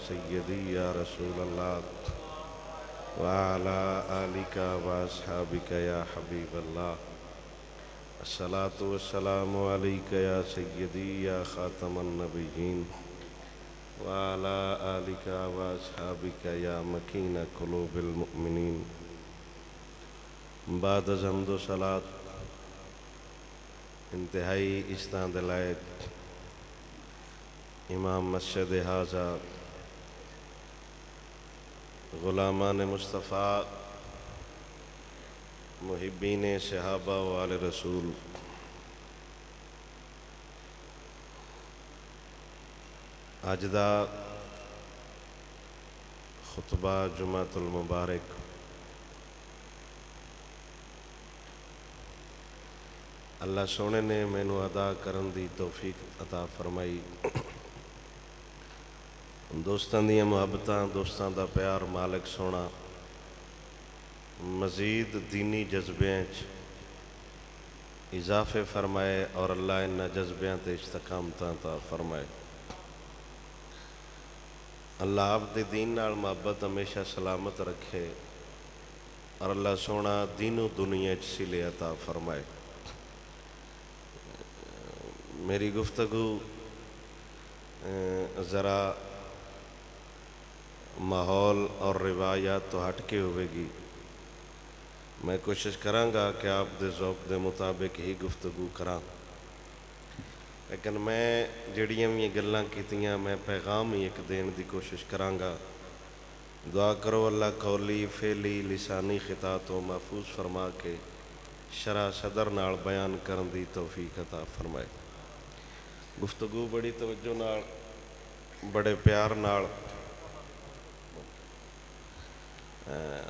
سیدی یا رسول اللہ وعلی آلک واصحابک یا حبیب اللہ الصلاۃ والسلام علیک یا سیدی یا خاتم النبیین وعلی آلک واصحابک یا مکین قلوب المؤمنین بعد از حمد و صلاۃ انتہائی عزتاں دے لائق امام مسجد حاضہ غلامان مصطفیٰ محبین صحابہ و آل رسول اج دا خطبہ جمعۃ المبارک اللہ سونے نے مینوں ادا کرن دی توفیق عطا فرمائی دوستاں دیاں محبتاں دوستاں دا پیار مالک سونا مزید دینی جذبیاں اضافے فرمائے اور اللہ انہاں جذبیاں تے استقامتاں عطا فرمائے اللہ آپ دے دین نال محبت ہمیشہ سلامت رکھے اور اللہ سونا دین و دنیا صلے عطا فرمائے میری گفتگو ذرا ماحول اور روایات تو ہٹ کے ہوئے گی میں کوشش کراں گا کہ آپ دے ذوق دے مطابق ہی گفتگو کراں لیکن میں جڑیاں بھی گلاں کیتیاں میں پیغام ہی ایک دین دی کوشش کراں گا دعا کرو اللہ قولی فعلی لسانی خطا تو محفوظ فرما کے شرح صدر نال بیان کرن دی توفیق عطا فرمائے گفتگو بڑی توجہ نال بڑے پیار نال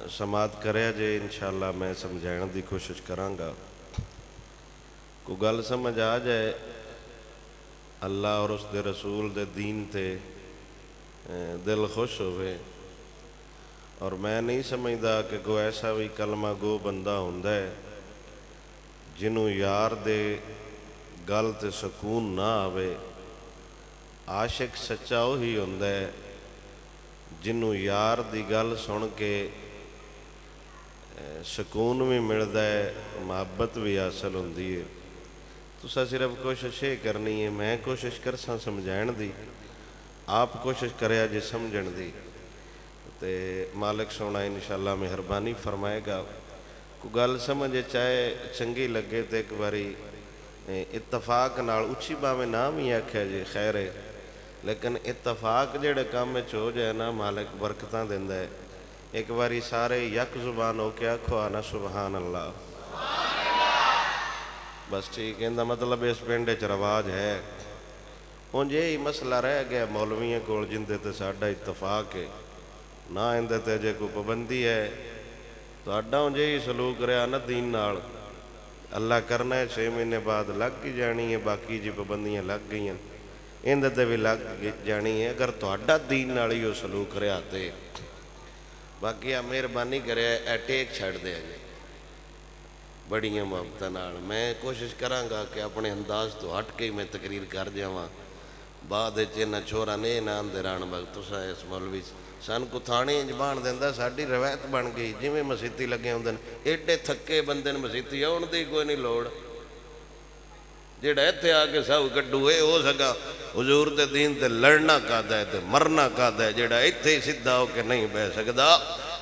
سماعت کریا جے انشاءاللہ میں سمجھائن دی کوشش کراں گا کو گل سمجھ آ جائے اللہ اور اس دے رسول دے دین تے دل خوش ہوئے اور میں نہیں سمجھدا کہ کوئی ایسا بھی کلمہ گو بندہ ہوندا ہے جنوں یار دے گل تے سکون نہ آوے عاشق سچا وہی ہوندا ہے جنوں یار دی گل سن کے سکون بھی ملدا ہے محبت بھی حاصل ہوندی ہے تساں صرف کوشش یہ کرنی ہے میں کوشش کرساں سمجھائن دی آپ کوشش کریا جے سمجھن دی تے مالک سونا انشاءاللہ مہربانی فرمائے گا کو گل سمجھے چاہے چنگی لگے تے ایک باری اتفاق نال اچھی باویں نام ہی آکھیا جے خیر ہے لیکن اتفاق جڑے کام میں ہو جائے نا مالک برکتاں دیندا ہے ایک باری سارے یک زبان ہو کے آکھو آنا سبحان اللہ بس ٹھیک ہے مطلب اس پنڈ چ رواج ہے ہن یہی مسئلہ رہ گیا مولویاں کول جندے تے ساڈا اتفاق ہے نہ اندے تے جے کوئی پابندی ہے تہاڈا ہن یہی سلوک رہا نا دین نال اللہ کرنا ہے 6 مہینے بعد لگ ہی جانی ہے باقی جی پابندیاں لگ گئیاں اندے تے بھی لگ جانی ہے اگر تہاڈا دین نال ہی سلوک رہا تے باقی آپ مہربانی کرے اے ٹیک چھڑ دے گے بڑیاں محبتاں نال میں کوشش کراں گا کہ اپنے انداز تو ہٹ کے میں تقریر کر جاواں بعد انہاں چھوڑا نے نہ اندر آن وقت تساں اس مولوی سن کو تھانے انج بان دیندا ساڈی روایت بن گئی جویں مسیتی لگے ہوندے ایڈے تھکے بندے نے مسیتی آن دی کوئی نہیں لوڑ جڑا ایتھے آ کے سب کڈو اے ہو سکا حضور دے دین تے لڑنا کادا ہے تے مرنا کادا ہے جڑا ایتھے سدھا ہو کے نہیں بہ سکدا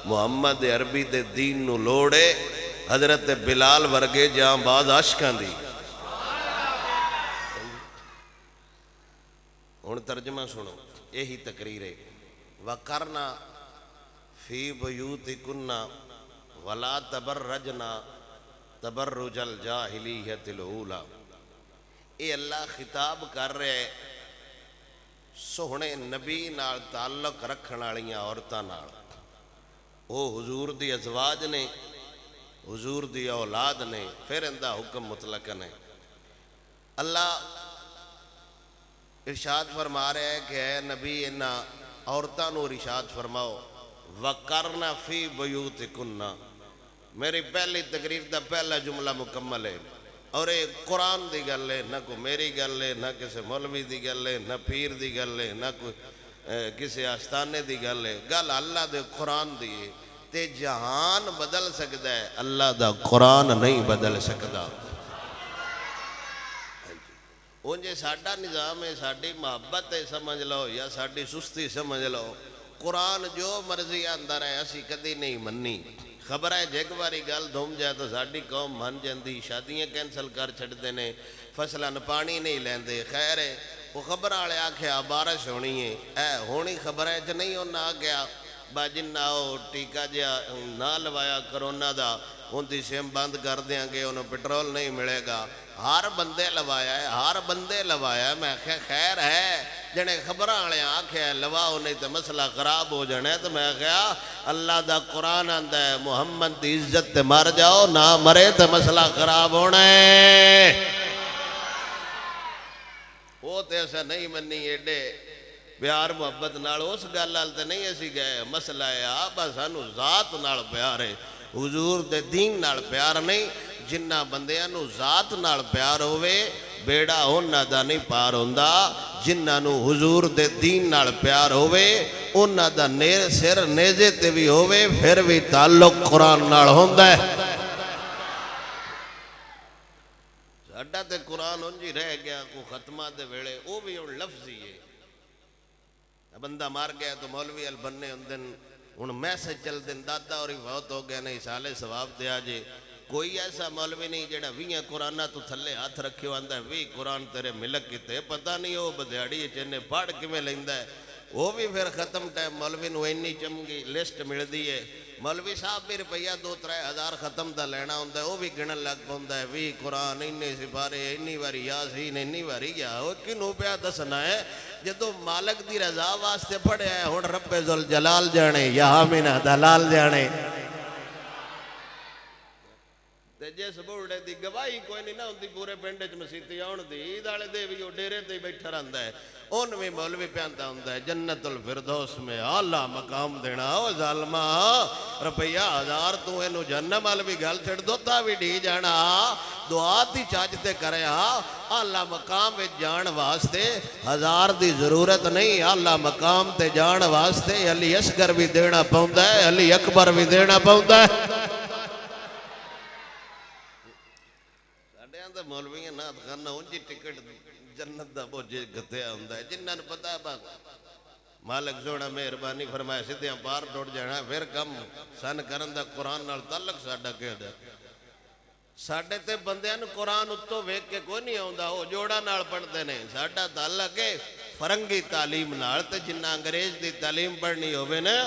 محمد عربی دے دین نو لوڑے حضرت بلال ورگے جاں باز عاشقاں دی ہن ترجمہ سنو یہی تقریر ہے وَقَرْنَا فِي بُيُوتِكُنَّ وَلَا تَبَرَّجْنَا تَبَرُّجَ الْجَاهِلِيَّةِ الْأُولَىٰ اے اللہ خطاب کر رہے سوہنے نبی نال تعلق رکھن والیاں عورتاں نال او حضور دی ازواج نے حضور دی اولاد نے پھر اندہ حکم مطلق ہے اللہ ارشاد فرما رہے ہیں کہ اے نبی انہاں عورتاں نو ارشاد فرماؤ وَقَرْنَ فِي بُيُوتِكُنَّ میری پہلی تقریر دا پہلا جملہ مکمل ہے اور یہ قرآن دی گل ہے نہ کوئی میری گل ہے نہ کسی مولوی دی گل ہے نہ پیر دی گل ہے نہ کوئی کسی آستانے دی گل ہے، گل اللہ دے قرآن دی ہے تے جہان بدل سکتا ہے، اللہ دا قرآن نہیں بدل سکتا۔ انجھے ساڈا نظام ہے، ساڈی محبت ہے سمجھ لو یا ساڈی سستی سمجھ لو، قرآن جو مرضی اندر ہے اسی کدی نہیں مننی۔ خبر ہے جیک باری گل دھوم جائے تو ساڈی قوم من جاندی، شادیاں کینسل کر چھڑتے نے، فصلاں پانی نہیں لیندے۔ خیر ہے وہ خبر والے آکھیا بارش ہونی ہے، ہونی خبر ہے نہیں ہونا آگیا با جنہ وہ ٹیکہ جہا نہ لوایا کرونا دا ان دی سم بند کر دیاں گے، انہوں پٹرول نہیں ملے گا۔ ہر بندے لوایا ہے، ہر بندے لوایا ہے۔ میں خیر ہے جنے خبر والے آکھیا لواؤ نہیں تو مسئلہ خراب ہو جانا ہے، تو میں کہا اللہ دا قرآن آندا ہے محمد دی عزت تے مر جاؤ، نہ مرے تو مسئلہ خراب ہونا ہے۔ وہ تے ایسا نہیں منی ایڈے پیار محبت نال اس گل نال تے نہیں اسی گئے، مسئلہ ہے آپ سانو ذات نال پیار ہے، حضور دے دین نال پیار نہیں۔ جنہ بندیاں نو ذات نال پیار ہوئے بیڑا انہاں دا نہیں پار ہوندا، جنہ نو حضور دے دین نال پیار ہوئے انہاں دا سر نیزے تے بھی ہوئے پھر بھی تعلق قرآن نال ہوندا ہے۔ ساڈا تے قرآن انجی رہ گیا کو ختمہ دے ویلے وہ بھی ان لفظی ہے، بندہ مار گیا تو مولوی البنے اندن ان میسج چل دن دادا اور ہی بہت ہو گیا نہیں سالے ثواب دیا جے۔ کوئی ایسا مولوی نہیں جڑا 20 قرآنہ تو تھلے ہاتھ رکھے ہوندہ ہے 20 قرآن تیرے ملک کیتے، پتہ نہیں ہو بدھیاڑی چنے پاڑ کے میں لیندہ ہے۔ وہ بھی پھر ختم ٹائم مولوی نو اینی چمگی لسٹ مل دیئے، مولوی صاحب بھی روپیہ 2-3 ہزار ختم دا لینا ہوندہ ہے، وہ بھی گنن لگ ہوندہ ہے 20 قرآن انی سپارے انی واری یاسین انی واری یا وہ کنوں پہ دسنا ہے جدو مالک دی رضا واسطے پڑھے ہے ہون رب ذوالجلال جانے یا آمینہ دلال جانے۔ جس بوڑے دی گواہی کوئی نہیں نہ ہوندی پورے پنڈے چ مسیتی آن دی عید والے دے بھی وہ ڈیرے تے بیٹھا رہندا ہے، ان میں مولوی پیانتا ہوندا ہے جنت الفردوس میں اعلیٰ مقام دینا۔ او ظالمہ روپیہ 1000 تو اینو جہنم وال بھی گل چھڑ دو تا بھی ڈی جانا، دعا تی چاچتے کرے ہاں اعلیٰ مقام وچ جان واسطے 1000 دی ضرورت نہیں، اعلیٰ مقام تے جان واسطے علی اصغر بھی دینا پوندا ہے، علی اکبر بھی دینا پوندا ہے۔ مولویاں نات خانہ انجی ٹکٹ جنت دا بوجھے گتیا ہوندہ ہے، جنہاں نے پتا ہے بات مالک سونا مہربانی فرمائے سدھیاں پار ٹوٹ جانا پھر کم سن کرن دا قرآن نال تعلق ساڈا کہہ دے۔ ساڈے تے بندیاں قرآن اتو ویکھ کے کوئی نہیں آوندا، وہ جوڑا نال پڑھتے ہیں۔ ساڈا تعلق ہے فرنگی تعلیم نال، تے جنہ انگریز دی تعلیم پڑھنی ہوئے نا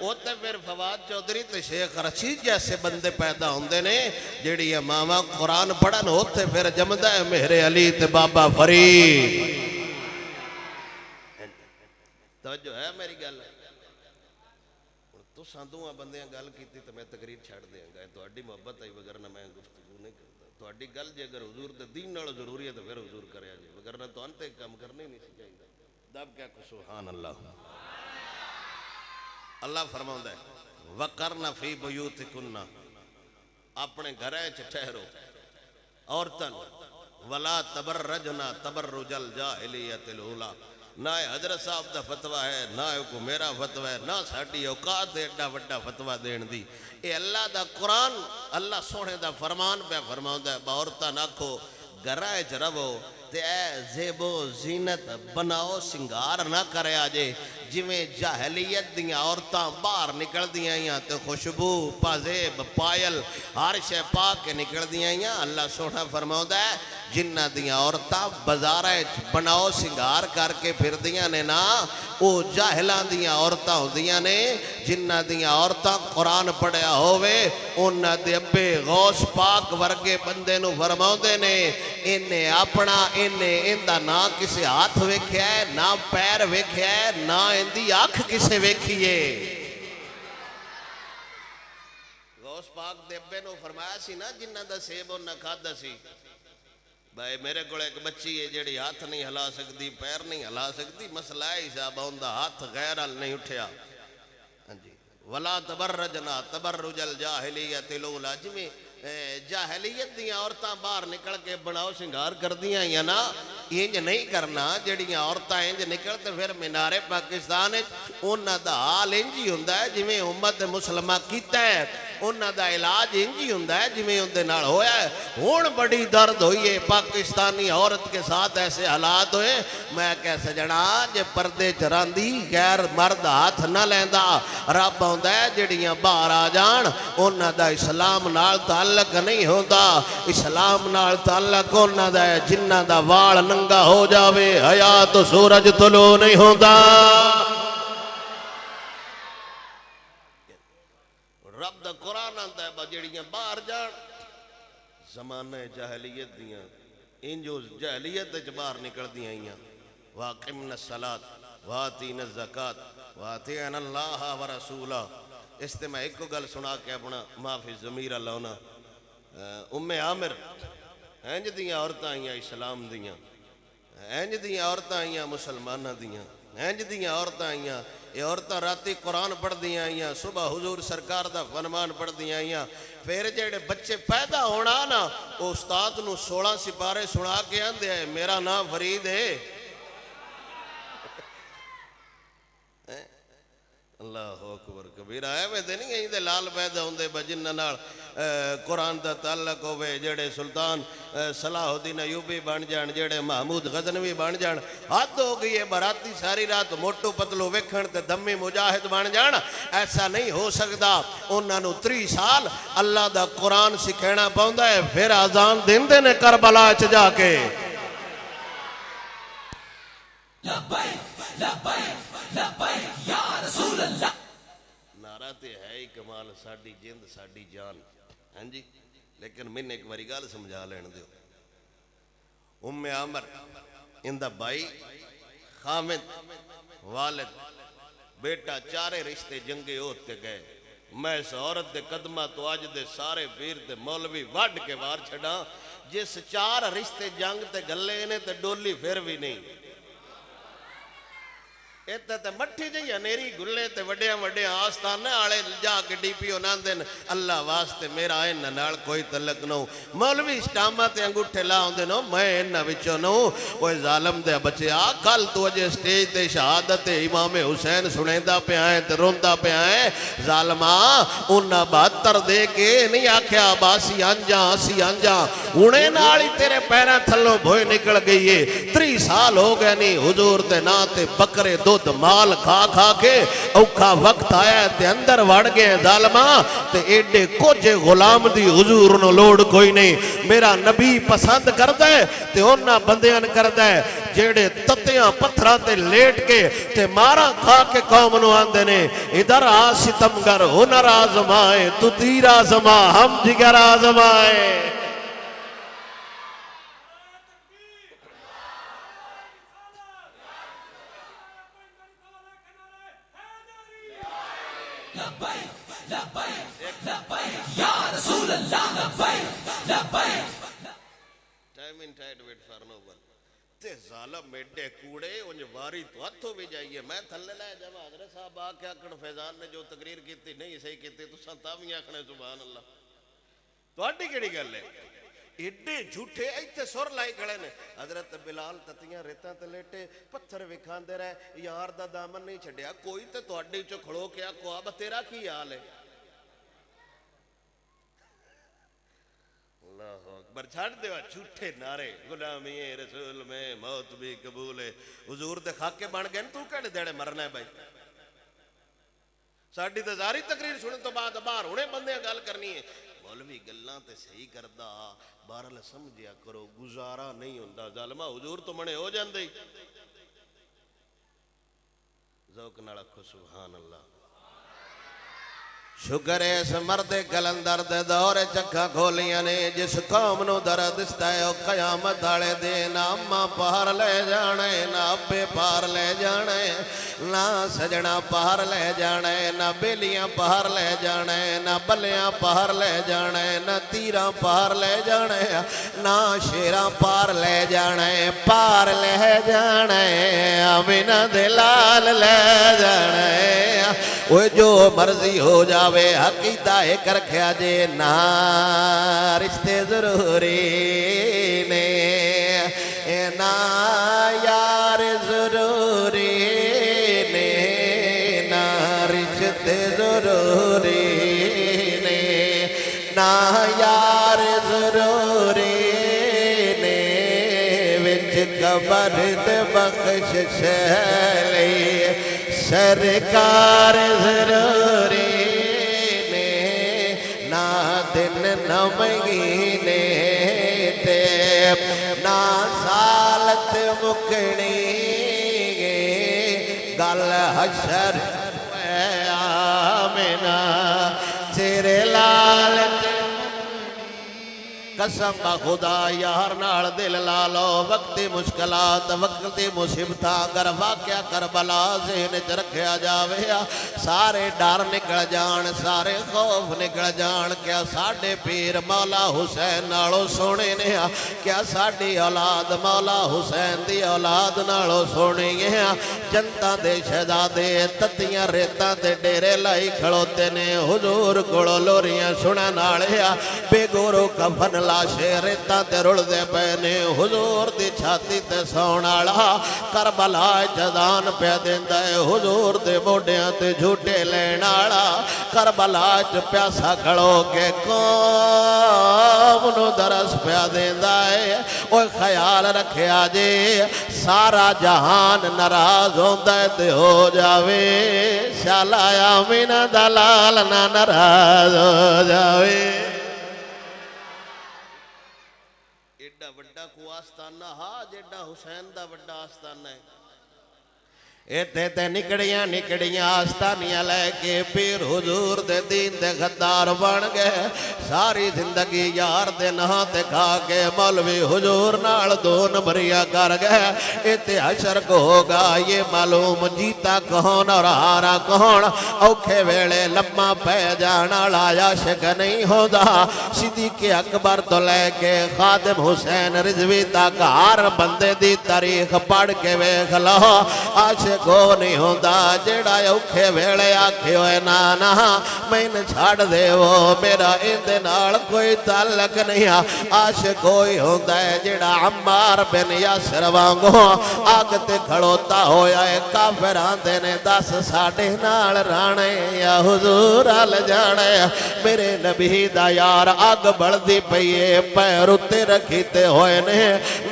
وہ تے پھر فواد چودھری تے شیخ رشید جیسے بندے پیدا ہوندے نے جیڑی امامہ قرآن پڑھن ہوتے پھر جمدہ ہے میرے علی تے بابا فرید۔ توجہ ہے میری گل؟ تو ساندھوں بندیاں گل کیتی تو میں تقریر چھاڑ دیں گا، تو اڈی محبت آئی وگرنہ میں گفتگو نہیں کرتا۔ تو اڈی گل جے اگر حضور دے دین نال ضروری ہے تو پھر حضور کرے جی، وگرنہ تو انتے کام کرنے نہیں سی چاہیے۔ دب کیا کہ سبحان اللہ۔ اللہ فرماؤں ہے وَقَرْنَ فِي بُيُوتِكُنَّ، اپنے گھریں ٹھہرو عورتن وَلَا تَبَرَّجْنَا تَبَرُّجَ الْجَاهِلِيَّةِ الْأُولَىٰ۔ نہ حضرت صاحب دا فتوہ ہے، نہ کو میرا فتوہ ہے، نہ ساڑی اوقات ایڈا وڈا فتوہ دین دی۔ اے اللہ دا قرآن اللہ سونے دا فرمان پہ فرماؤں ہے باورتا نہ کھو گرائے چربو تے اے زیب و زینت بناؤ سنگار نہ کرے آجے جویں جاہلیت دیاں عورتاں باہر نکل دیاں یا تے خوشبو پازیب پائل ہر شے پاک کے نکل دیاں یا اللہ سونا فرماؤں ہے جنہ دیاں عورتاں بزارہ بناؤ سنگار کر کے پھر دیاں نے نا او جاہلان دیاں عورتاں ہو دیاں نے جنہ دیاں عورتاں قرآن پڑھیا ہوئے انہ دے ابے غوث پاک ورگے بندے نو فرماؤں دے نے انہیں اپنا انہیں اندہ نہ کسے ہاتھ ویکھیا ہے نہ پیر ویکھیا ہے نہ اندھی آنکھ کسے ویکھیے۔ غوث پاک دے ابے نو فرمایا سی نا جنہ دا سیب نہ کھادا سی بھائی میرے کو ایک بچی ہے جیڑی ہاتھ نہیں ہلا سکتی پیر نہیں ہلا سکتی مسئلہ ہے صاحب ہوندہ ہاتھ غیر حل نہیں اٹھیا وَلَا تَبَرَّجْنَا تَبَرُّجَ الْجَاهِلِيَّةِ الْأُولَىٰ جی میں جاہلیت دیاں عورتاں باہر نکل کے بناؤ سنگار کر دیاں یا نا انج نہیں کرنا جڑیاں عورتاں انج نکلتے پھر مینار پاکستان انہاں دا حال انج ہی ہوندا ہے جویں امت مسلمہ کیتا ہے انہاں دا علاج انج ہی ہوندا ہے جویں اندے نال ہویا ہے ہن بڑی درد ہوئی ہے پاکستانی عورت کے ساتھ ایسے حالات ہوئے میں کہہ سجنا جے پردے چراندی غیر مرد ہاتھ نہ لیندا رب ہوندا ہے جڑیاں باہر آ جان انہاں دا اسلام نال تعلق نہیں ہوندا اسلام نال تعلق انہاں دا ہے جنہاں دا وال ننگا ہو جاوے حیا تو سورج طلوع نہیں ہوندا رب دا قرآن آندا ہے جڑیاں باہر جان زمانہ جاہلیت دیاں انجو جاہلیت دے باہر نکل دیاں آئیاں واقمنا الصلاة واتینا الزکاة واتینا اللہ ورسولہ اس تے میں ایک کو گل سنا کے اپنا معافی ضمیر اللہ ام عامر اینج دیاں عورتاں آئیاں اسلام دیاں اینج دیاں عورتاں آئیاں مسلمانہ دیاں اینج دیاں عورتاں آئیاں یہ عورتاں راتی قرآن پڑھ دیاں آئیاں صبح حضور سرکار دا فرمان پڑھ دیاں آئیاں پھر جڑے بچے پیدا ہونا نا استاد نو 16 سپارے سنا کے آندے ہیں میرا نام فرید ہے اللہ اکبر کبیرہ ہے میں دے نہیں دے لال پیدا ہوندے بجنہ نال قرآن دا تعلق ہوئے جڑے سلطان صلاح الدین ایوبی بن جان جڑے محمود غزنوی بن جان حد ہو گئی ہے براتی ساری رات موٹو پتلو ویکھن تے دمی مجاہد بن جان ایسا نہیں ہو سکتا انہاں نو 3 سال اللہ دا قرآن سکھینا پاؤندا ہے پھر آزان دن دے نے کربلا چ جا کے لبیک لبیک لبیک یا رسول اللہ نعرہ تے ہے ہی کمال ساڑی جند ساڑی جان ہاں جی لیکن میں نے ایک باری گال سمجھا لین دیو ام عامر اندہ بھائی خامد والد بیٹا چارے رشتے جنگے ہوتے گئے میں اس عورت دے قدمہ تو آج دے سارے پیر دے مولوی وڈ کے وار چھڑا جس 4 رشتے جنگ تے گلے نے تے ڈولی پھر بھی نہیں ایتا تے مٹھی جائیں نیری گلے تے وڈیاں وڈیاں آستان آلے جا کے ڈی پی انہاں دن اللہ واسطے میرا انہاں نال کوئی تعلق نو مولوی اسٹامہ تے انگوٹھے لاؤں دے نو میں انہاں وچوں نو وہ ظالم دے بچے کل تو اجے سٹیج تے شہادت امام حسین سنیندہ پہ آئیں تے روندہ پہ آئیں ظالمہ انہاں 72 دے کے نہیں آکھیا باسی آنجاں انہیں نالی تیرے پیریں تھلوں بھوئے نکل گئی ہے 3 سال ہو گئے نہیں حضور تے ناتے بکرے دو مال کھا کھا کے اوکھا وقت آیا تے اندر وڑ گئے ظالمہ تے ایڈے کچھ غلام دی حضور نو لوڑ کوئی نہیں میرا نبی پسند کردہ ہے تے انہاں بندیاں کردہ ہے جیڑے تتیاں پتھرہ تے لیٹ کے تے مارا کھا کے قوم نو آندے نے ادھر آ ستمگر ہنر آزمائے تو تیر آزما ہم جگر آزمائے تے ظالم میڈے کوڑے انج واری تو ہتھوں بھی جائیے میں تھلے لائے جب حضرت صاحب آکے آکڑ فیضان نے جو تقریر کیتی نہیں صحیح کیتی تو سنتاویں آکھنے سبحان اللہ تو اڈی کیڑی گل ہے ایڈے جھوٹے ایتے سور لائی کھڑے نے حضرت بلال تتیاں ریتاں تے لیٹے پتھر وکھان دے رہے یار دا دامن نہیں چھڑیا کوئی تے تو اڈی چو کھڑو کیا کو اب تیرا کی حال ہے اللہ اکبر چھڑ دیوا جھوٹے نعرے غلامی رسول میں موت بھی قبول ہے حضور دے خاکے بن گئے تو کہڑے دیڑے مرنا ہے بھائی ساڑھی تے زاری تقریر سنے تو بعد باہر ہونے بندے گل کرنی ہے مولوی گلاں تے صحیح کردہ بارل سمجھیا کرو گزارا نہیں ہوندہ ظالمہ حضور تو منے ہو جاندے ذوق نڑکھو سبحان اللہ شکر ہے اس مرد کلندر دے دور چکھا کھولیاں نے جس قوم نو درد استائے او قیامت آلے دے نا اماں پار لے جانے نا ابے پار لے جانے نا سجنا پار لے جانے نا بیلیاں پار لے جانے نا بلیاں پار لے جانے نا تیراں پار لے جانے نا شیراں پار لے جانے پار لے جانے امینہ دلال لے جانے وہ جو مرضی ہو جاوے عقیدہ ایک رکھیا جے نا رشتے ضروری نے نا یار ضروری نے نا رشتے ضروری نے نا یار ضروری نے وچ قبر تے بخشش لئی سرکار ضروری نے نا دن نہ مہینے تے نا سالت مکنی گل حشر آمنا تیرے لالت قسم با خدا یار نال دل لالو وقتی مشکلات وقتی مصیبتاں اگر واقعہ کربلا ذہن چ رکھیا جاوے سارے ڈر نکل جان سارے خوف نکل جان کیا ساڈے پیر مولا حسین نالو سونے نے کیا ساڈی اولاد مولا حسین دی اولاد نالو سونے ہے جنتاں دے شہزادے تتیاں ریتاں تے ڈیرے لائی کھڑوتے نے حضور کولو لوریاں سنن والے بے گورو کفن لاشے ریتاں تے رل دے پینے حضور دی چھاتی تے سون والا کربلا جدان پہ دیندا ہے حضور دے موڈیاں تے جھوٹے لین والا کربلا چ پیاسا کھڑو کے قوم نو درس پہ دیندا ہے اوے خیال رکھیا جے سارا جہان ناراض ہوندا ہے تے ہو جاوے شالا امین دلال نہ ناراض ہو جاوے ایڈا وڈا کو آستانہ ہا جیڈا حسین دا وڈا آستانہ ہے ایتے تے نکڑیاں آستانیاں لے کے پیر حضور دے دین دے غدار بن گئے ساری زندگی یار دے نہاں تے کھا کے مولوی حضور نال دو نمبریاں کر گئے ایتے حشر کو ہوگا یہ معلوم جیتا کون اور ہارا کون اوکھے ویلے لمحہ پہ جانا لایا شک نہیں ہودا صدیق اکبر تو لے کے خادم حسین رضوی تک ہر بندے دی تاریخ پڑھ کے ویکھ لو عاشق کو نہیں ہوندہ جیڑا اوکھے ویلے آکھے ہوئے نانا میں نے چھاڑ دے وہ میرا اندے نال کوئی تعلق نہیں عاشق کوئی ہوندہ ہے جیڑا عمار بن یاسر وانگو آگتے کھڑوتا ہویا ہے کافران دینے 10 ساڑھے نال رانے یا حضور آل جانے میرے نبی دا یار آگ بڑھ دی پئیے پیروتے رکھیتے ہوئے نے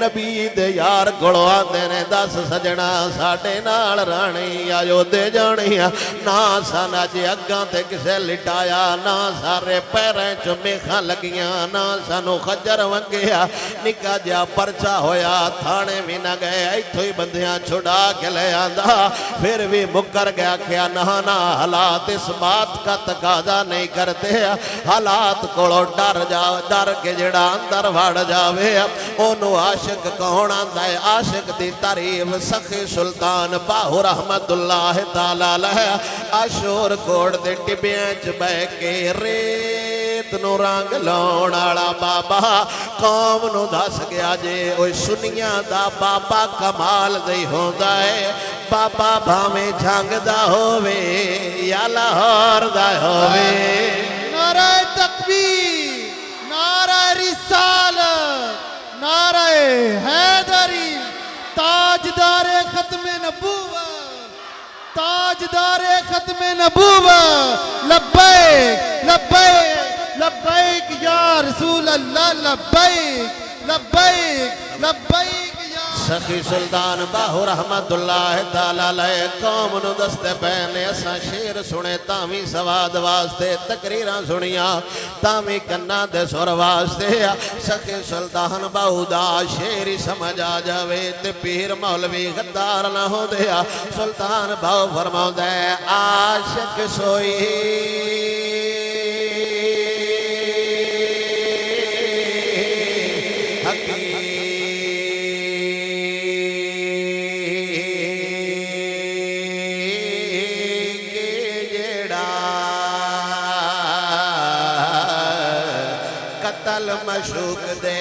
نبی دے یار گڑوان دینے 10 سجنا ساڑھے نال رانی آیو دے جانی نا سانا جی اگاں تے کسے لٹایا نا سارے پیریں چمیخاں لگیاں نا سانو خجر ونگیا نکا جا پرچا ہویا تھانے بھی نہ گئے ایتھو ہی بندیاں چھڑا کے لے آندھا پھر بھی مکر گیا کیا نہانا حالات اس بات کا تقاضا نہیں کرتے حالات کولو ڈر کے جڑا اندر وڑ جاوے اونو عاشق کون آندھا ہے عاشق دی تعریف سخی سلطان باہو رحمت اللہ تعالیٰ لہا آشور کوڑ دے ٹبیانچ بے کے ریت نو رنگ لونالا بابا قوم نو دس گیا جے اوہ سنیاں دا بابا کمال دے ہوندہ ہے بابا بھامے جھانگ دا ہووے یا لاہور دا ہووے نعرہ تکبیر نعرہ رسالت نعرہ حیدری تاجدار ختم نبوت تاجدار ختم نبوت لبیک لبیک لبیک یا رسول اللہ لبیک لبیک لبیک سخی سلطان باہو رحمت اللہ تعالیٰ لئے قوم نو دستے پہنے اساں شیر سنے تامی سواد واسطے تقریران سنیاں تامی کنہ دے سور واسطے سخی سلطان باہو دا شیری سمجھ آ جاوے تے پیر مولوی غدار نہ ہو دیا سلطان باہو فرماؤ دے عاشق سوئی مشوق دے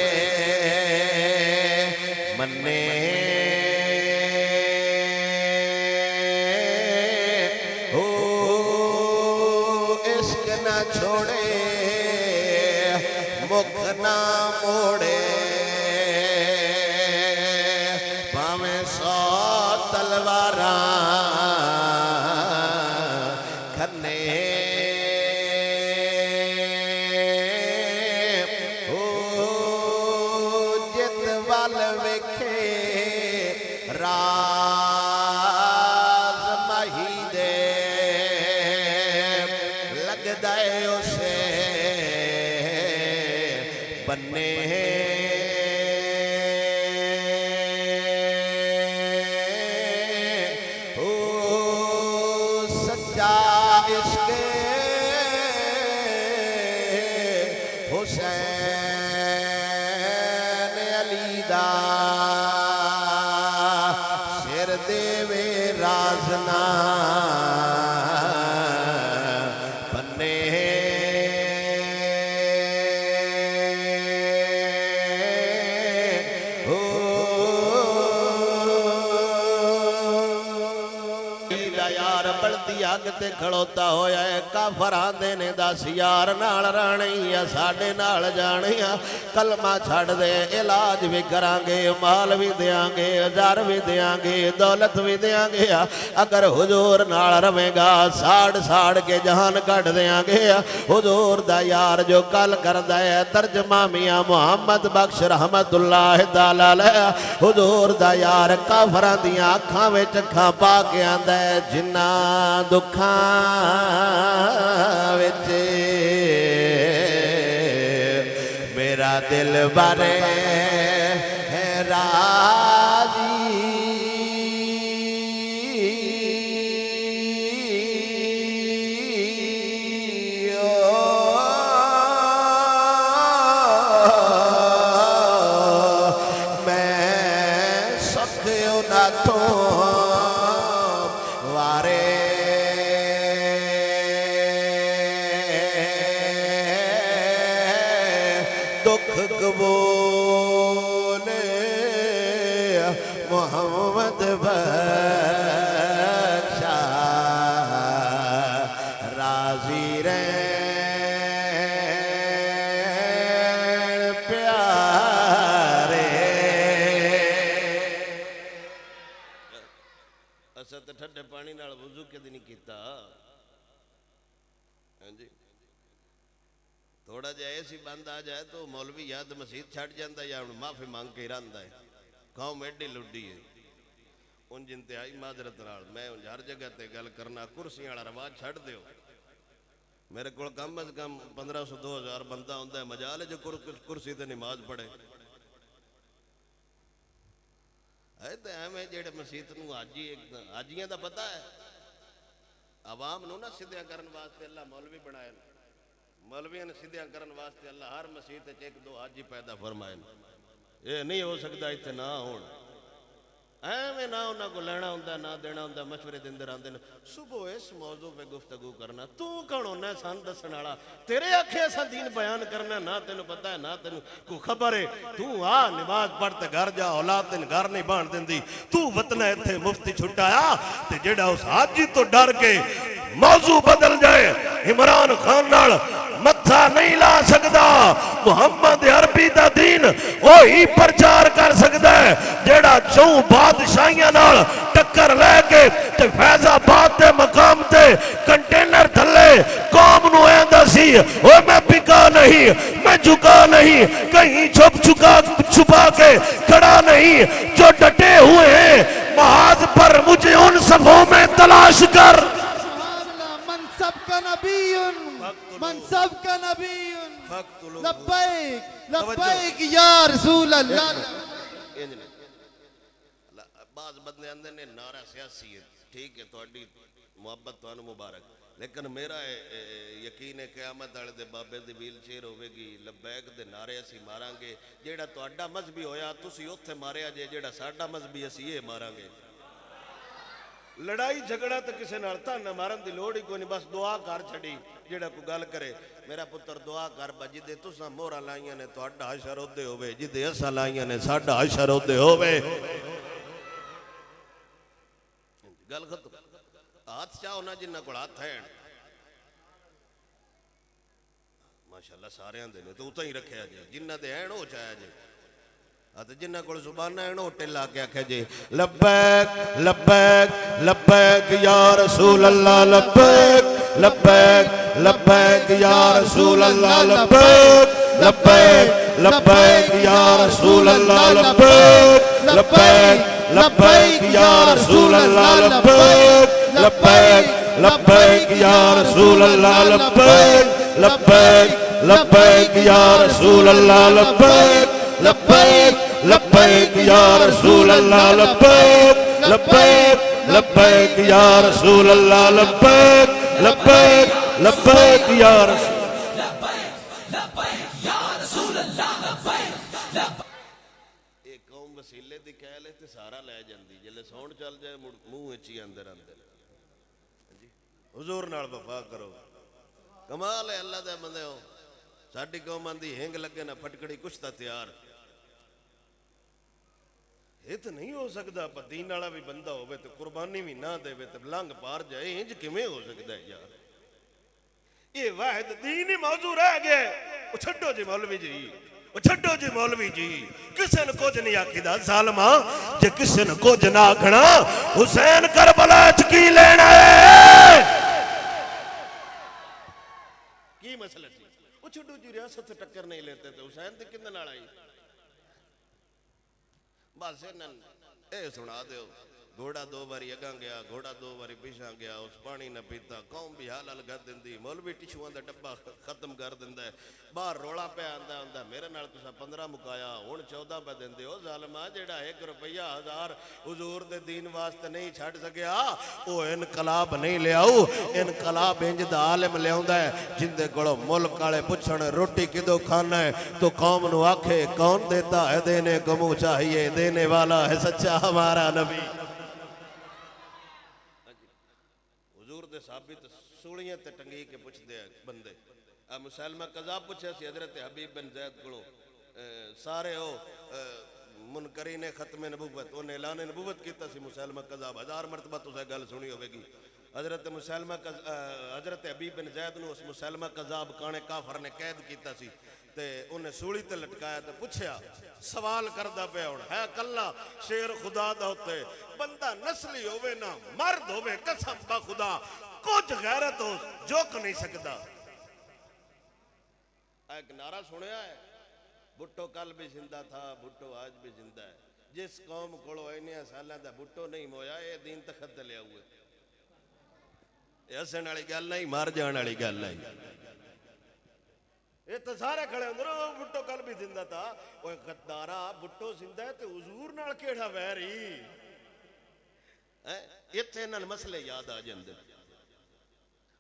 مننے ہو نہ چھوڑے مکھ نہ موڑے بھاویں 100 تلواراں کھنے او جت وال ویکھے راز مہی دے لگدا اے اسے بننے او سچا عشق حسین علی دا سر دیوے رازنا بننے یار بلدی اگ تے کھڑوتا ہویا ہے کافر آندے نے دس یار نال رہنی ہے ساڈے نال جانی ہے کلمہ چھڑ دے علاج بھی کران گے مال بھی دیاں گے ہزار بھی دیاں گے دولت بھی دیاں گے اگر حضور نال رہے گا ساڑ کے جہان کٹ دیاں گے حضور دا یار جو کل کردا ہے ترجمہ میاں محمد بخش رحمت اللہ تعالی علیہ حضور دا یار کافراں دیاں اکھاں وچ اکھاں پا کے آندا ہے جنہ دکھاں وچ میرا دل بھرے ہے راضی میں سکھ انہاں تو وارے دکھ قبول محمد بخشا راضی رہن پیارے اسا تے ٹھڈے پانی نال وضو کدی نہیں کیتا ہاں جی تھوڑا جا ایسی بند آ جائے تو مولوی یاد مسجد چھٹ جاندہ یا معافی مانگ کے رہندا ہے قوم ایڈی لڈی ہے انج انتہائی معذرت نال میں ہر جگہ تے گل کرنا کرسیاں والا رواج چھڈ دیو میرے کول کم از کم 1500-2000 بندہ ہوندا ہے مجال ہے جو کرسی تے نماز پڑھے اے تے ایویں جڑے مسجد نو حاجیاں دا پتہ ہے عوام نو نہ سیدھا کرن واسطے اللہ مولوی بنائے مولویاں نے سیدھا کرن واسطے اللہ ہر مسجد تے ایک دو حاجی پیدا فرمائے یہ نہیں ہو سکتا اتنے نہ ہون ایویں نہ انہاں کو لینا ہوندا نہ دینا ہوندا مشورے دے اندر آندے نے صبح اس موضوع پہ گفتگو کرنا تو کون ہونا ہے سان دسن والا تیرے آکھے ایسا دین بیان کرنا نہ تینوں پتہ ہے نہ تینوں کو خبر ہے تو آ نماز پڑھ تے گھر جا اولاد تین گھر نہیں بان دیندی تو وطن ایتھے مفتی چھٹایا تے جیڑا اس حاجی تو ڈر کے موضوع بدل جائے عمران خان نال متھا نہیں لا سکدا محمد عربی دا دین وہی پرچار کر سکدا ہے جیڑا چوں بادشاہیاں نال ٹکر لے کے تے فیض آباد دے مقام تے کنٹینر تھلے قوم نو ایندا سی او میں بکا نہیں میں جھکا نہیں کہیں چھپا کے کھڑا نہیں جو ڈٹے ہوئے ہیں محاذ پر مجھے ان صفوں میں تلاش کر منصب کا نبی منصب کا نبی لبیک لبیک یا رسول اللہ بعض بندے اندر نے نعرہ سیاسی ہے ٹھیک ہے تھوڑی محبت تو مبارک لیکن میرا یقین ہے قیامت والے دے بابے دی ویل چیئر ہوے گی لبیک دے نعرے اسی ماراں گے جیڑا تہاڈا مذہبی ہویا تسی اوتھے ماریا جے جیڑا ساڈا مذہبی اسی یہ ماراں گے لڑائی جھگڑا تو کسے نال تانا مارن دی لوڑ ہی کوئی نہیں بس دعا کر چھڑی جیڑا کو گل کرے میرا پتر دعا کر با جدے تساں مورا لائیاں نے تہاڈا حشر اودے ہوے جدے اساں لائیاں نے ساڈا حشر اودے ہوے گل ختم ہاتھ چاہو نہ جنہ کو ہاتھ ہیں ماشاءاللہ سارے آندے نے تو اتنا ہی رکھیا جی جنہ دے ہیں وہ چاہیا جی جنہ کو زبان ہے وہ ٹلا کے آکھے جی لبیک لبیک لبیک یا رسول اللہ لبیک لبیک لبیک یا رسول اللہ لبیک لبیک لبیک یا رسول اللہ لبیک لبیک لبیک یا رسول اللہ لبیک لبیک لبیک یا رسول اللہ لبیک لبیک لبیک یا رسول اللہ لبیک لبیک لبیک یا رسول اللہ لبیک لبیک لبیک یا رسول اللہ لبیک لبیک لبیک یا رسول ایک قوم وسیلے دی کہہ لے تے سارا لے جاندی جلے سون چل جائے منہ اچھی اندر اندر حضور نال وفا کرو کمال ہے اللہ دے بندے ہو ساڈی قوم آندی ہنگ لگے نہ پھٹکڑی کچھ تا تیار یہ تو نہیں ہو سکتا پر دین والا بھی بندہ ہوئے تو قربانی بھی نہ دے تو لنگ پار جائے انج کیویں ہو سکتا ہے یار یہ واحد دین ہی موضوع رہ گیا وہ چھڈو جی مولوی جی وہ چھڈو جی مولوی جی کسے نے کچھ نہیں آکھدا ظالما جے کسے نے کچھ نہ آکھنا حسین کربلا وچ کی لینا ہے کی مسئلہ سی وہ چھڈو جی ریاست سے ٹکر نہیں لیتے تھے حسین تے کنے نال آئی بس اے سنا دیو گھوڑا دو باری اگاں گیا گھوڑا دو باری پیچھاں گیا اس پانی نہ پیتا قوم بھی حال لگا دیندی مولوی ٹشوؤں دا ڈبا ختم کر دیندا ہے باہر رولا پہ آندا ہوندا میرے نال تساں 15 مکایا ہن 14 پہ دیندے ہو ظالما جیڑا 1 روپیہ 1000 حضور دے دین واسطے نہیں چھڈ سکیا او انقلاب نہیں لیاؤ انقلاب انج دا عالم لیاوندا ہے جندے کولوں ملک والے پوچھن روٹی کدو کھانا ہے تو قوم نو آکھے کون دیتا ہے دینے کو منہ چاہیے دینے والا ہے سچا ہمارا نبی ثابت سوڑیاں تے ٹنگی کے پوچھ دے بندے مسلمہ قذاب پوچھے سی حضرت حبیب بن زید کلو سارے ہو منکرین ختم نبوت انہیں اعلان نبوت کیتا سی مسلمہ قذاب 1000 مرتبہ تو سے گل سنی ہوئے گی حضرت حبیب بن زید نو اس مسلمہ قذاب کانے کافر نے قید کیتا سی تے انہیں سوڑی تے لٹکایا تے پوچھیا سوال کردہ پہ ہونا ہے کلہ شیر خدا دا ہوتے بندہ نسلی ہوئے نا مرد ہوئے قسم با خدا کچھ غیرت ہو جوک نہیں سکتا ایک نعرہ سنیا ہے بھٹو کل بھی زندہ تھا بھٹو آج بھی زندہ ہے جس قوم کھڑو اینیا سالہ دا بھٹو نہیں مویا یہ دین تخت لیا ہوئے یہ حسن والی گل نہیں مار جان والی گل نہیں یہ تو سارے کھڑے اندر بھٹو کل بھی زندہ تھا وہ غدارا بھٹو زندہ ہے تو حضور نال کیڑا ویری یہ تھے انہاں مسئلے یاد آ جاندے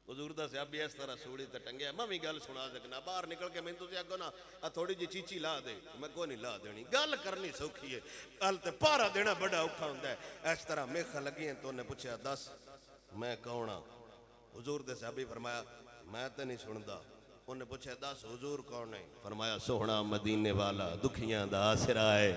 حضور دا صحابی اس طرح سوڑی تے ٹنگیا میں بھی گل سنا سکنا باہر نکل کے میں تو سے اگوں نا تھوڑی جی چیچی لا دے میں کوئی نہیں لا دینی گل کرنی سوکھی ہے گل تے پارا دینا بڑا اوکھا ہوندا ہے اس طرح میخ لگی ہیں تو نے پوچھا دس میں کون ہاں حضور دے صحابی فرمایا میں تے نہیں سندا انہیں پوچھا دس حضور کون ہے فرمایا سوہنا مدینے والا دکھیاں دا آسرا ہے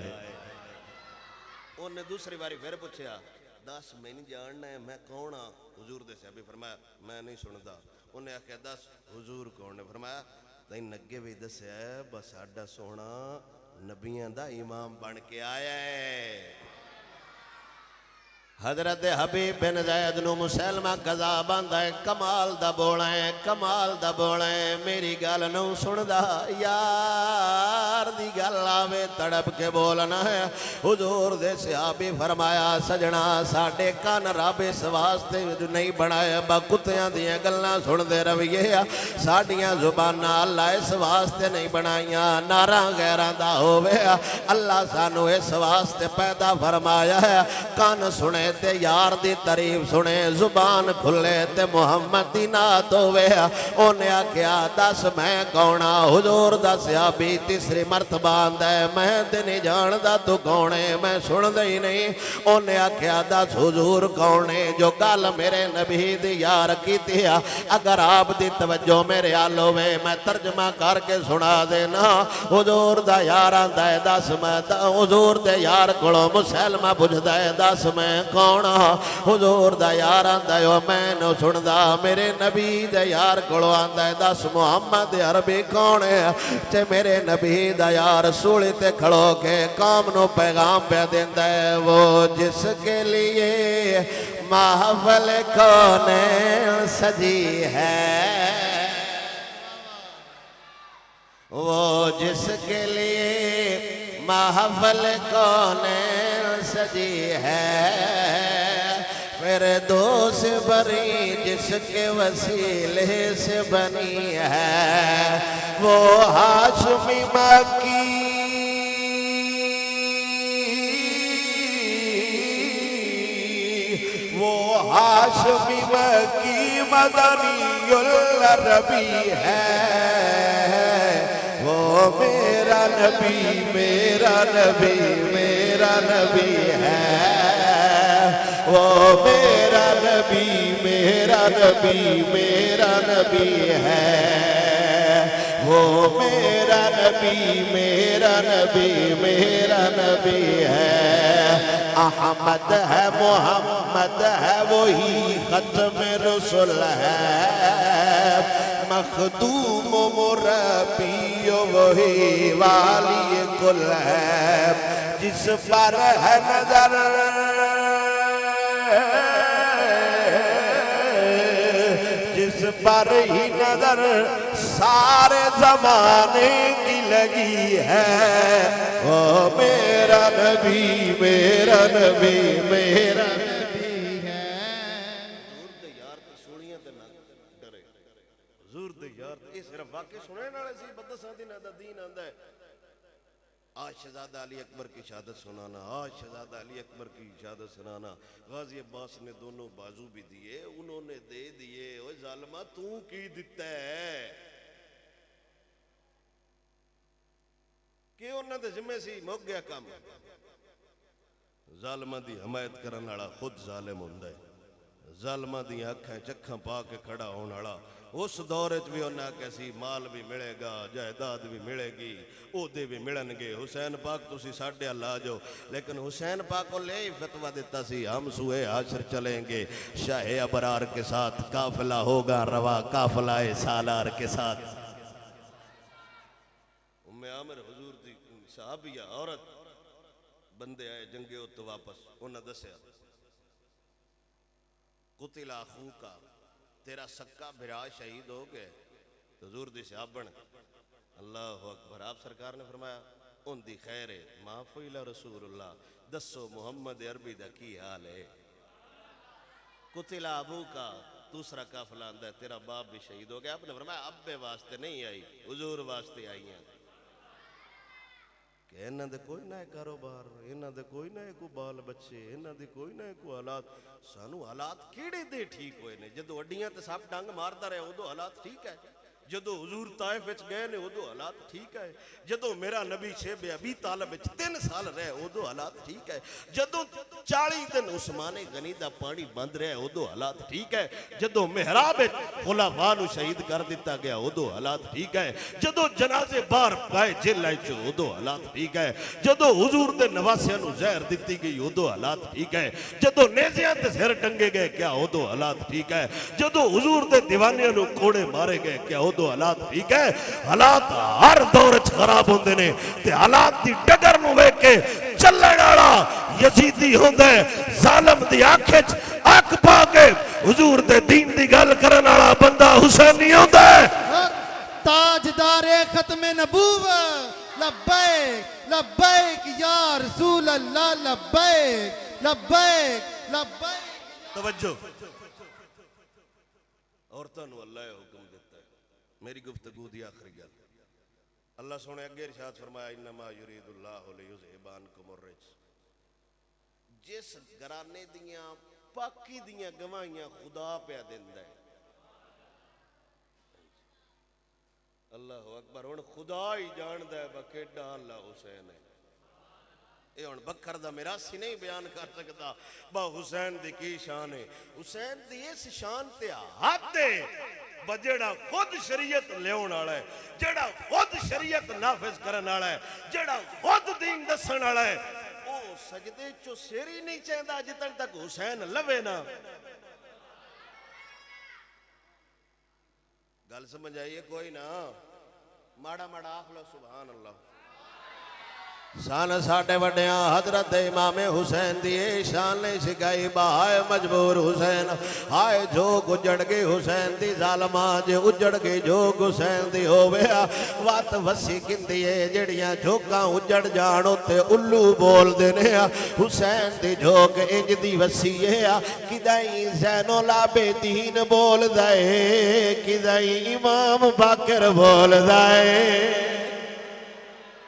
انہیں دوسری باری پھر پوچھا دس میں نہیں جاننا ہے میں کون ہاں حضور دے صحابی فرمایا میں نہیں سندا انہیں آکھیا دس حضور کون ہے فرمایا تین نگے بھی دسیا ہے بس آڈا سونا نبیاں دا امام بن کے آیا ہے حضرت حبیب بن زید نو مسلمہ قذاب آندا ہے کمال دا بولا ہے میری گل نو سندا یار دی گل آوے تڑپ کے بولنا ہے حضور دے صحابی فرمایا سجنا ساڈے کان رب اس واسطے نہیں بنایا با کتیاں دیاں گلاں سن دے رویے ساڈیاں زباناں اللہ اس واسطے نہیں بنائیاں ناراں غیراں دا ہووے اللہ سانو اس واسطے پیدا فرمایا ہے کان سنے تے یار دی تعریف سنے زبان کھلے تے محمد دی نات ہوئے انہیں آکھیا دس میں کونا حضور دا صحابی تیسری مرتبہ آندا ہے میں تے نہیں جاندا تو کونے میں سن دے نہیں انہیں آکھیا دس حضور کونے جو گل میرے نبی دی یار کیتی ہے اگر آپ دی توجہ میرے حال ہوئے میں ترجمہ کر کے سنا دینا حضور دا یار آندا ہے دس میں حضور دے یار کولوں مسلمہ پوچھدا ہے دس میں کون؟ حضور دا یار آندا ہے میں نو سندا میرے نبی دے یار کولو آندا ہے دس محمد عربی کون ہے؟ تے میرے نبی دا یار سولی تے کھڑو کے قوم نو پیغام پہ دیندا ہے وہ جس کے لیے محفل کونین سجی ہے، وہ جس کے لیے محفل کونین سجی ہے، فردوس بری جس کے وسیلے سے بنی ہے، وہ ہاشمی مکی ہاشمی مکی مدنی العربی ہے، وہ میرا نبی میرا نبی میرا نبی ہے، وہ میرا نبی میرا نبی میرا نبی ہے، وہ میرا نبی میرا نبی میرا نبی ہے، احمد ہے محمد ہے وہی ختم رسول ہے، مخدوم و مربی وہی والی کل ہے، جس پر ہے نظر جس پر ہی نظر سارے زمانے کی لگی ہے، وہ میرا نبی میرا نبی میرا نبی ہے۔ حضور دے یار تے سوڑیاں تے نہ ڈرے، حضور دے یار تے یہ صرف واقع سنے نالے سی بدساں دی نہ دین آندا ہے۔ آج شہزادہ علی اکبر کی شہادت سنانا، آج شہزادہ علی اکبر کی شہادت سنانا، غازی عباس نے دونوں بازو بھی دیے، انہوں نے دے دیے، اوہ ظالمہ تو کی دیتا ہے کہ انہوں نے ذمہ سی موک گیا کام، ظالمہ دی حمایت کرن والا خود ظالم ہوندا ہے، ظالمہ دی آنکھیں چکھاں پا کے کھڑا ہون والا اس دور وچ بھی انہاں کیسی مال بھی ملے گا، جائیداد بھی ملے گی، عہدے بھی ملن گے، حسین پاک تسی ساڈے ال آ جاؤ، لیکن حسین پاک کو لے ہی فتویٰ دیتا سی ہم سوئے حشر چلیں گے، شاہ ابرار کے ساتھ قافلہ ہوگا روا قافلہ سالار کے ساتھ۔ ام عامر حضور دی صحابیہ عورت بندے آئے جنگے ہو تو واپس انہاں دسیا قتل اخوکا تیرا سکا بھرا شہید ہو گئے، حضور دی صحابن اللہ اکبر، آپ سرکار نے فرمایا ان دی خیر ہے ما فعل رسول اللہ، دسو محمد عربی دا کی حال ہے، قتل ابو کا دوسرا قافلہ آندا ہے تیرا باپ بھی شہید ہو گیا، آپ نے فرمایا ابے واسطے نہیں آئی حضور واسطے آئی ہیں کہ انہاں دے کوئی نہ کاروبار، انہاں دے کوئی نہ کو بال بچے، انہاں دے کوئی نہ کو حالات، سانو حالات کیڑے دے ٹھیک ہوئے نے، جدو اڈیاں تے سب ڈنگ ماردا رہے ادو حالات ٹھیک ہے، جدو حضور طائف وچ گئے نے ادو حالات ٹھیک ہے، جدو میرا نبی شیب ابی طالب وچ 3 سال رہے ادو حالات ٹھیک ہے، جدو 40 دن عثمان غنی دا پانی بند رہے ادو حالات ٹھیک ہے، جدو محراب وچ خلفاء نو شہید کر دیتا گیا ادو حالات ٹھیک ہے، جدو جنازے باہر پائے جیل وچ ادو حالات ٹھیک ہے، جدو حضور دے نواسیاں نو زہر دتی گئی ادو حالات ٹھیک ہے، جدو نیزیاں تے سر ٹنگے گئے کیا ادو حالات ٹھیک ہے، جدو حضور دے دیوانیاں نو کوڑے مارے گئے کیا ادو حالات ٹھیک ہے، حالات ہر دور وچ خراب ہوندے نے تے حالات دی ڈگر نو ویکھ کے چلن والا یزیدی ہوندا ہے، ظالم دی آنکھ وچ اکھ پا کے حضور دے دین دی گل کرن والا بندہ حسینی ہوندا ہے، تاجدار ختم نبوت لبیک لبیک یا رسول اللہ لبیک لبیک لبیک۔ توجہ عورتوں نو اللہ حکم دیتا ہے، میری گفتگو دی آخری گل، اللہ سونے اگے ارشاد فرمایا انما یرید اللہ لیذھب عنکم الرجس، جس گھرانے دیاں پاکی دیاں گواہیاں خدا پہ دیندا ہے، اللہ اکبر، ہن خدا ہی جاندا ہے با کیڈا اللہ حسین ہے، اے ہن بکر دا میراثی نہیں بیان کر سکتا با حسین دی کی شان ہے، حسین دی اس شان تے حد ہے با جیڑا خود شریعت لیون والا ہے، جیڑا خود شریعت نافذ کرن والا ہے، جیڑا خود دین دسن والا ہے، او سجدے چو سر ہی نہیں چاہتا جتن تک حسین لوے نا. گل سمجھ آئیے کوئی نا؟ ماڑا ماڑا آخ لو سبحان اللہ. شان ساڑھے وڈیاں حضرت امام حسین دیئے شان نے سکائی بہائے مجبور حسین آئے جو اجڑ گئے حسین دی ظالماں جے اجڑ گئے جو حسین دی ہویا وات وسی کندیے جڑیاں جھوکاں اجڑ جانو تے الو بول دینے حسین دی جھوک انج دی وسیعے کدائی زین العابدین بول دائے کدائی امام باقر بول دائے.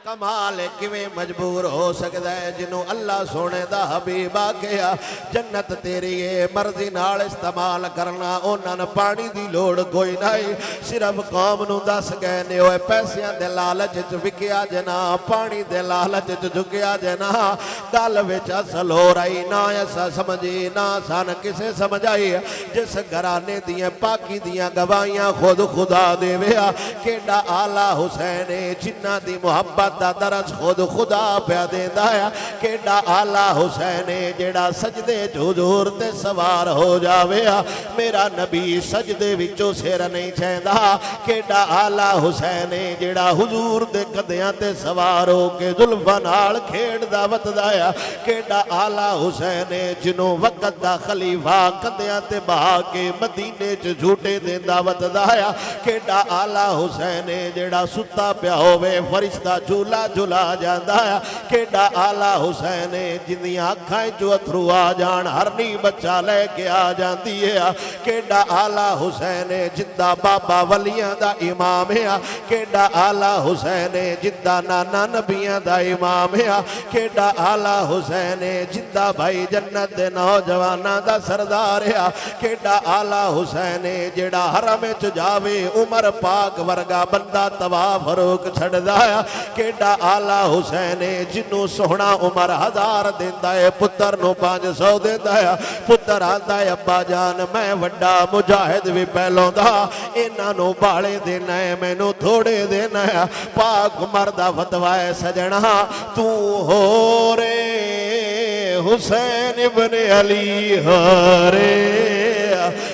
کمال کیویں مجبور ہو سکتا ہے جنہوں اللہ سونے دا حبیب آکیا جنت تیری ہے مرضی نال استعمال کرنا انہاں پانی دی لوڑ کوئی نہیں صرف قوم نو دس گئے نے ہوئے پیسیاں دے لالچ وکیا جنا پانی دے لالچ جھکیا جنا گل وچ اصل ہو رہی نہ ایسا سمجھی نہ سان کسے سمجھائی جس گھرانے دیاں پاکی دیاں گواہیاں خود خدا دے ویا کیڑا آلہ حسین جنہ دی محبت دا درج خود خدا پیا دیندا ہے کیڑا آلہ حسین جیڑا سجدے حضور تے سوار ہو جاوے میرا نبی سجدے وچوں سر نہیں چھیندا کیڑا آلہ حسین جیڑا حضور دے قدیاں تے سوار ہو کے زلفاں نال کھیڈدا وتدا ہے کیڑا آلہ حسین جنوں وقت دا خلیفہ قدیاں تے بہا کے مدینے چ جھوٹے دیندا وتدا ہے کیڑا آلہ حسین جیڑا ستا پیا ہووے فرشتہ جھولا جھولا جاندا ہے کیڑا آلہ حسین جنیاں اکھاں جو اتھرو آ جان ہرنی بچہ لے کے آ جاندی ہے کیڑا آلہ حسین جندہ بابا ولیاں دا امام ہے کیڑا آلہ حسین جندہ نانا نبیاں دا امام ہے کیڑا آلہ حسین جندہ بھائی جنت دے نوجواناں دا سردار ہے کیڑا آلہ حسین جیڑا حرم چ جاوے عمر پاک ورگا بندہ طواف روک چھڑدا ہے کیڑا آلہ حسین جنوں سونا عمر 1000 دیندا ہے پتر نو 500 دیندا ہے پتر آندا ہے ابا جان میں وڈا مجاہد بھی پہلوں دا انہاں نو بالے دینا ہے مینوں تھوڑے دینا ہے پاک عمر دا فتوی ہے سجنا تو ہو رے حسین ابن علی ہارے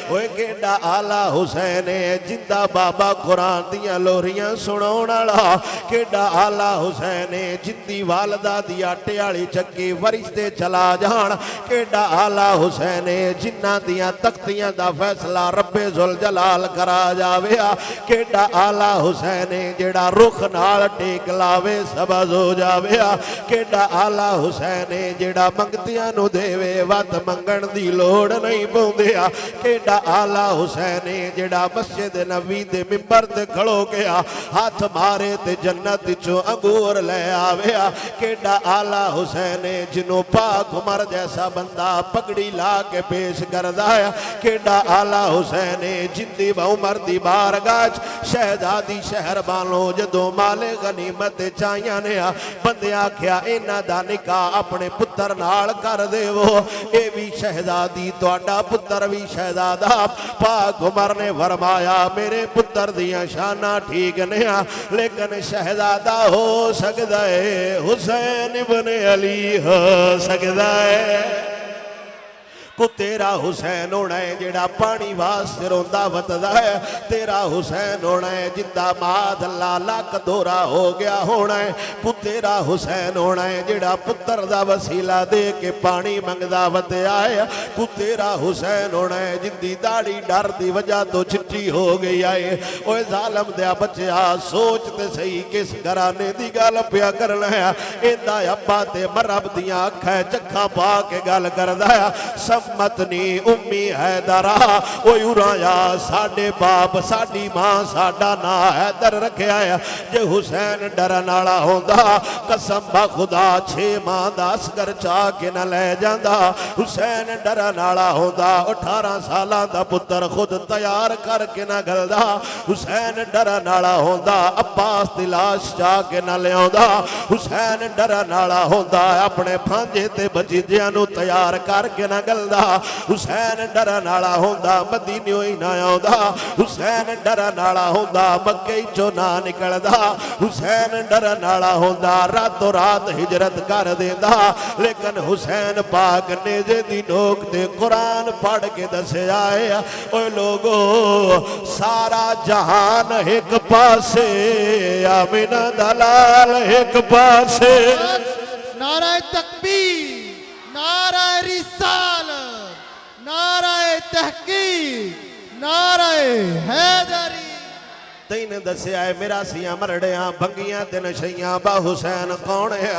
اوے کیڑا آلہ حسین جندہ بابا قرآن دیاں لوریاں سنون والا کیڑا آلہ حسین جندی والدہ دی آٹے والی چکی فرشتے چلا جان کیڑا آلہ حسین جنہ دیاں تختیاں دا فیصلہ رب ذوالجلال کرا جاویا کیڑا آلہ حسین جیڑا رخ نال ٹیک لاوے سبز ہو جاویا کیڑا آلہ حسین جیڑا منگتیاں نو دیوے وات منگن دی لوڑ نہیں پوندیا کیڑا آلہ حسین جیڑا مسجد نبی دے ممبر تے کھڑو گیا ہاتھ مارے تے جنت چو انگور لے آویا کیڑا آلہ حسین جنوں پاک عمر جیسا بندہ پگڑی لا کے پیش کردایا کیڑا آلہ حسین جندی عمر دی بارگاہ شہزادی شہر بانو جدو مال غنیمت چاہیاں نے بندے آکھیا انہاں دا نکاح اپنے پتر نال کر دے وہ اے بھی شہزادی تواڈا پتر بھی شہزادہ پاک عمر نے فرمایا میرے پتر دیاں شانہ ٹھیک نہیں لیکن شہزادہ ہو سکتا ہے حسین ابن علی ہو سکتا ہے کو تیرا حسین ہونا ہے جڑا پانی واسطے روندا وتدا ہے تیرا حسین ہونا ہے جندا ماد اللہ لاکھ دورا ہو گیا ہونا ہے کو تیرا حسین ہونا ہے جڑا پتر دا وسیلہ دے کے پانی منگدا وتیا ہے کو تیرا حسین ہونا ہے جندی داڑھی ڈر دی وجہ تو چٹی ہو گئی ہے اوے ظالم دیا بچیا سوچ تے صحیح کس گھرانے دی گل پیا کرنا ہے ایندا ابا تے مرب دیاں اکھاں چکھاں پا کے گل کردا ہے متنی امی حیدرہ اوہ ارایا ساڑھے باپ ساڑھی ماں ساڑھا نا حیدر رکھے آیا جے حسین ڈرنالا ہوندہ قسم با خدا 6 ماں دا اسکر چاہ کے نہ لے جاندہ حسین ڈرنالا ہوندہ 18 سالہ دا پتر خود تیار کر کے نہ گلدہ حسین ڈرنالا ہوندہ عباس دلاش چاہ کے نہ لے ہوندہ حسین ڈرنالا ہوندہ اپنے پھانجے تے بچی جانو تیار کر کے نہ گلدہ ہوندہ حسین ڈرن والا ہوندہ مدینیوں ہی نہ آوندا حسین ڈرن والا ہوندہ مکے چوں نہ نکلدا حسین ڈرن والا ہوندہ راتوں رات ہجرت کر دیندا لیکن حسین پاک نیزے دی نوک تے قرآن پڑھ کے دسے آئے اوے لوگو سارا جہان ایک پاسے آمینہ دلال ایک پاسے نعرہ تکبیر نعرہ رسالت نعرہ تحقیق نعرہ حیدری تین دسے آئے میرا سیاں مرڑیاں بھنگیاں تے نشیاں با حسین کون ہے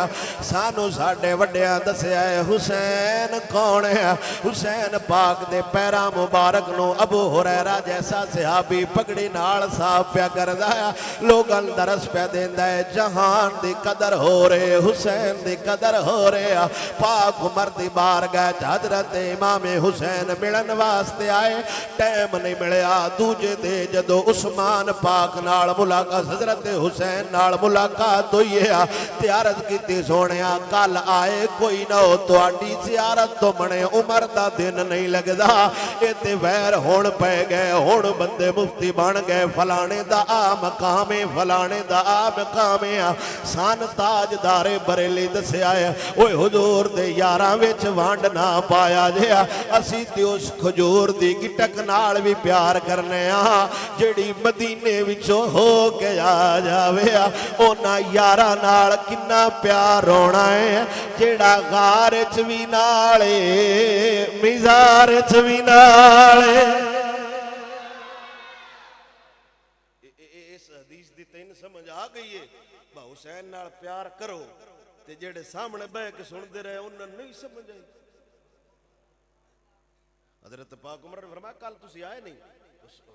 سانو ساڑھے وڈیاں دسے آئے حسین کون ہے حسین پاک دے پیرا مبارک نو ابو ہریرہ جیسا صحابی پگڑی نال صاحب پیا کر دایا لوگاں درس پیا دین دائے جہان دی قدر ہو رہے حسین دی قدر ہو رہے پاک عمر دی بار گئے حضرت امام حسین ملن واسطے آئے ٹیم نہیں ملیا دوجے دے جدو عثمان پاک نال ملاقات حضرت حسین نال ملاقات ہوئی ہے تیارت کیتی سونیا کل آئے کوئی نہ ہو تو آڈی زیارت تو منے عمر دا دن نہیں لگ دا ایتے ویر ہون پہ گئے ہون بندے مفتی بان گئے فلانے دا آ مقامے فلانے دا آ مقامے سان تاج دارے بریلی دسے آئے اوہ حضور دے یاراں ویچ وانڈ نہ پایا جیا اسی تے اس کھجور دی گٹک نال بھی پیار کرنے جڑی مدینے وچوں ہو کے آ جاوے اونا یارہ نال کنا پیار ہونا ہے جیڑا غار چوی نالے مزار چوی نالے اس حدیث دی تین سمجھ آ گئی ہے با حسین نال پیار کرو تے جیڑے سامنے بے کے سن دے رہے انہوں نہیں سمجھ آئی حضرت پاک عمر نے فرمایا کل تسی آئے نہیں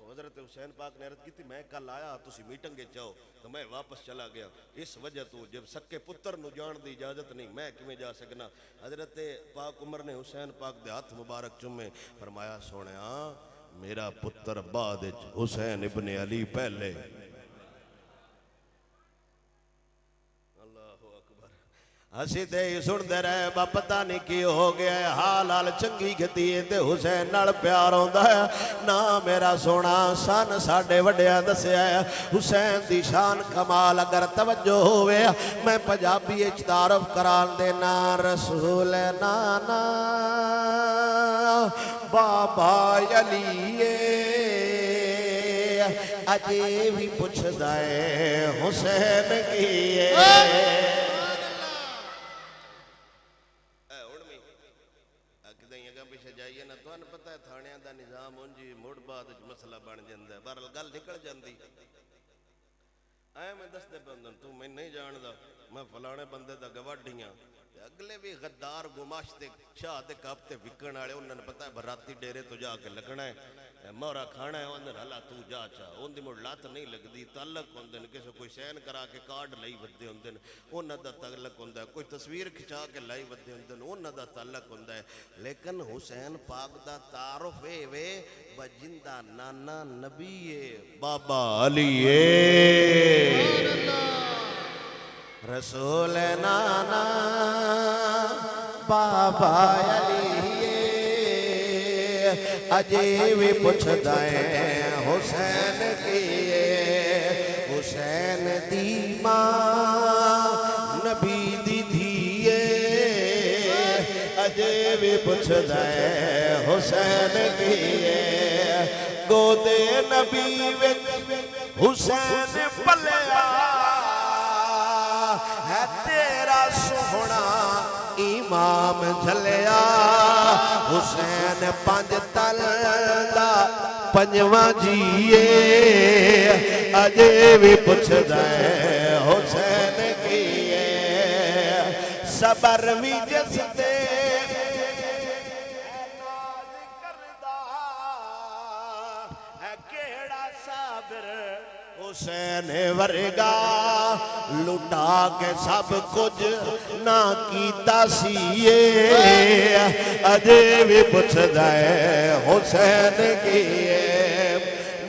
حضرت حسین پاک نے عرض کی تھی میں کل آیا تسی میٹنگے چاہو تو میں واپس چلا گیا اس وجہ تو جب سکے پتر نو جان دی اجازت نہیں میں کیوں جا سکنا حضرت پاک عمر نے حسین پاک دے ہاتھ مبارک چومے فرمایا سونیا میرا پتر بعد حسین ابن علی پہلے ہسی تے ہی سن دے رہے با پتہ نہیں کی ہو گیا ہے حال حال چنگی گھتی ہے تے حسین نال پیار ہوندہ ہے نا میرا سونا سان ساڑھے وڈیا دسے ہے حسین دی شان کمال اگر توجہ ہوئے میں پجابی اچتارف کران دینا رسول نانا بابا علیے اجے بھی پوچھ دائے حسین کیے نظام انجی موڑ بعد مسئلہ بن جاندہ ہے بہرحال گل نکل جاندی آئے میں دس دے بندن تو میں نہیں جاندہ میں فلانے بندے دا گواڈیاں اگلے بھی غدار گماشتے شاہ دے کاپتے وکن آڑے انہوں نے پتا ہے براتی ڈیرے تو جا کے لگنا ہے مورا کھانا ہے انہوں اللہ تو جا چاہ ان دی موڑ لات نہیں لگ دی تعلق ہوندن کسے کوئی سین کرا کے کارڈ لائی ودے ہوندن انہوں دا تعلق ہوندہ ہے کوئی تصویر کھچا کے لائی ودے ہوندن انہوں دا تعلق ہوندہ ہے لیکن حسین پاک دا تعارف وے بجندہ نانا نبی بابا علی رسول نانا بابا علی اجے بھی پوچھ دائیں حسین کیے حسین دی ماں نبی دی دھیے اجے بھی پوچھ دائیں حسین کیے گودے نبی وچ حسین پلیا ہے تیرا سونا امام جھلیا حسین پانچ تل دا پنجواں جیے اجے بھی پوچھ دائیں حسین کیے صبر بھی جس دے حسین ورگا لٹا کے سب کچھ نہ کیتا سیے اجے بھی پوچھ دائیں حسین کیے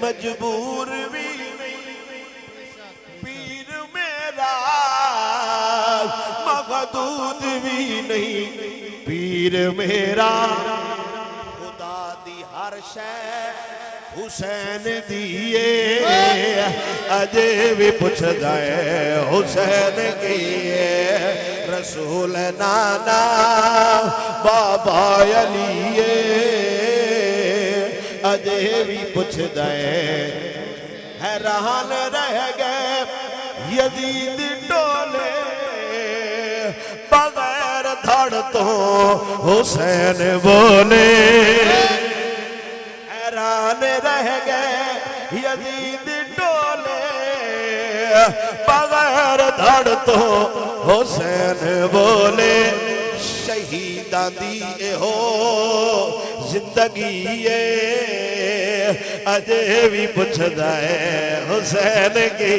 مجبور بھی نہیں پیر میرا مغدود بھی نہیں پیر میرا حسین دیے اجے بھی پوچھدا ہے حسین کیے رسول نانا بابا علی اجے بھی پوچھدا ہے حیران رہ گئے یزید ٹولے بغیر دھڑ تو حسین بولے حیران رہ گئے یزید ٹولے بغیر دھڑ تو حسین بولے شہیداں دی ہو زندگی اجے بھی پوچھدا ہے حسین کی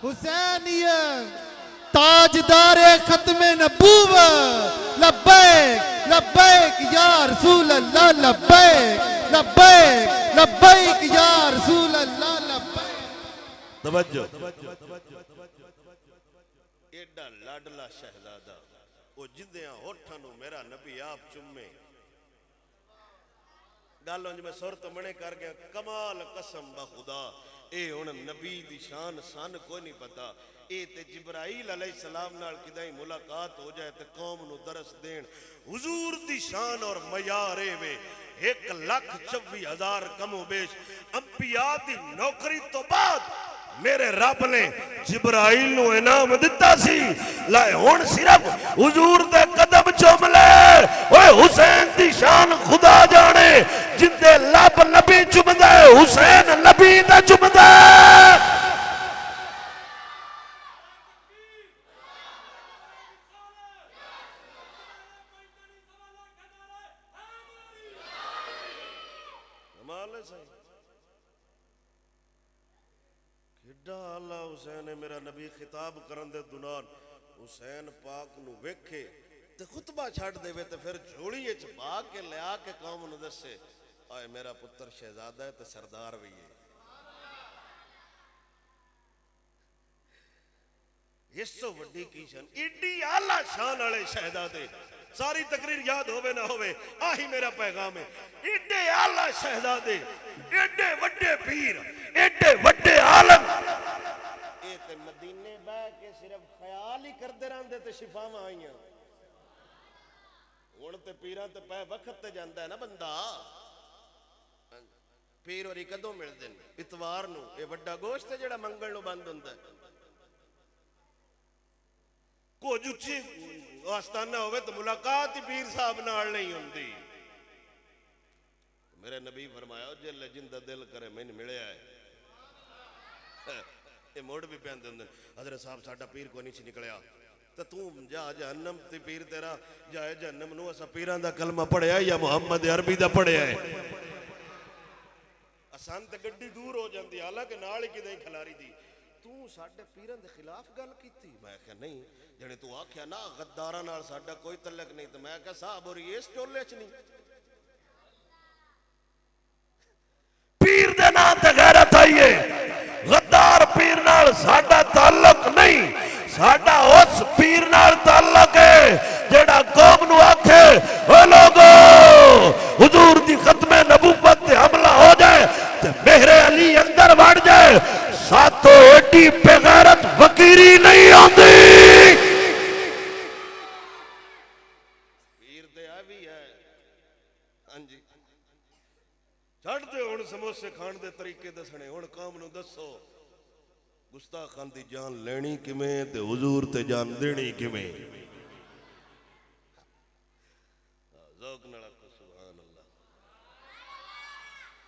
حسینیت تاجدار ختم نبوت لبیک لبیک یا رسول اللہ لبیک لبیک لبیک یا رسول اللہ لبیک توجہ ایڈا لاڈلا شہزادہ وہ جدیاں ہوٹھاں نو میرا نبی آپ چمے گالوں جو میں سور تو منے کر گیا کمال قسم بخدا اے انہاں نبی دی شان سان کوئی نہیں پتا اے تے جبرائیل علیہ السلام نال کدائیں ملاقات ہو جائے تے قوم نو درس دین حضور دی شان اور معیارے وے 1,24,000 کم و بیش انبیاء دی نوکری تو بعد میرے رب نے جبرائیل نو انعام دیتا سی لائے ہون صرف حضور دے قدم چوم لے اوے حسین دی شان خدا جانے جن دے لب نبی چوم دے حسین نبی دا چوم دے اللہ حسین میرا نبی خطاب کرن دے دنان حسین پاک نو ویکھے تے خطبہ چھڑ دے وے تے پھر جھوڑی اچ پا کے لیا کے قوم نو دسے آئے میرا پتر شہزادہ ہے تے سردار بھی ہے اس تو وڈی کی شان ایڈی اعلیٰ شان والے شہزادے ساری تقریر یاد ہوئے نہ ہوئے آہی میرا پیغام ہے ایڈے اعلیٰ شہزادے ایڈے وڈے پیر ایڈے وڈے عالم اے تے مدینے بہ کے صرف خیال ہی کردے رہندے تے شفاواں آئیاں ہن تے پیراں تے پے وقت تے جاندا ہے نا بندہ پیر اور کدوں ملدے نے اتوار نو اے وڈا گوشت ہے جڑا منگل نو بند ہوندا ہے کو جچی آستانہ ہوئے تو ملاقات ہی پیر صاحب نال نہیں ہوندی میرے نبی فرمایا جل جندہ دل کرے میں نے ملے آئے یہ موڑ بھی پہن دیں حضرت صاحب ساڑھا پیر کو نہیں نکلیا تو تم جا جہنم تی پیر تیرا جائے جہنم نو اسا پیران دا کلمہ پڑھے آئے یا محمد عربی دا پڑھے آئے آسان تے گڑی دور ہو جاندی حالانکہ نالی کی دیں کھلاری دی تو ساڑھے پیران دے خلاف گل کی تھی میں کہا نہیں جنہیں تو آکھیا نا غداران آل ساڑھا کوئی تلک نہیں تو میں کہا صاحب اور یہ اس چولے چ نہیں پیر دے نا تے غیرت آئیے غدار پیر نال ساڑھا تعلق نہیں ساڑھا اس پیر نال تعلق ہے جڑا قوم نو آکھے اے لوگو حضور دی ختم نبوت تے حملہ ہو جائے تے مہر علی اندر بڑھ جائے ساتھو ایڈی بغیرت فقیری نہیں آندی پیر دے آوی ہے ہاں جی چھڑ دے ہون سموسے کھان دے طریقے دسنے ہون قوم نو دسو گستاخان دی جان لینی کمیں تے حضور تے جان دینی کمیں ذوق نڑا کو سبحان اللہ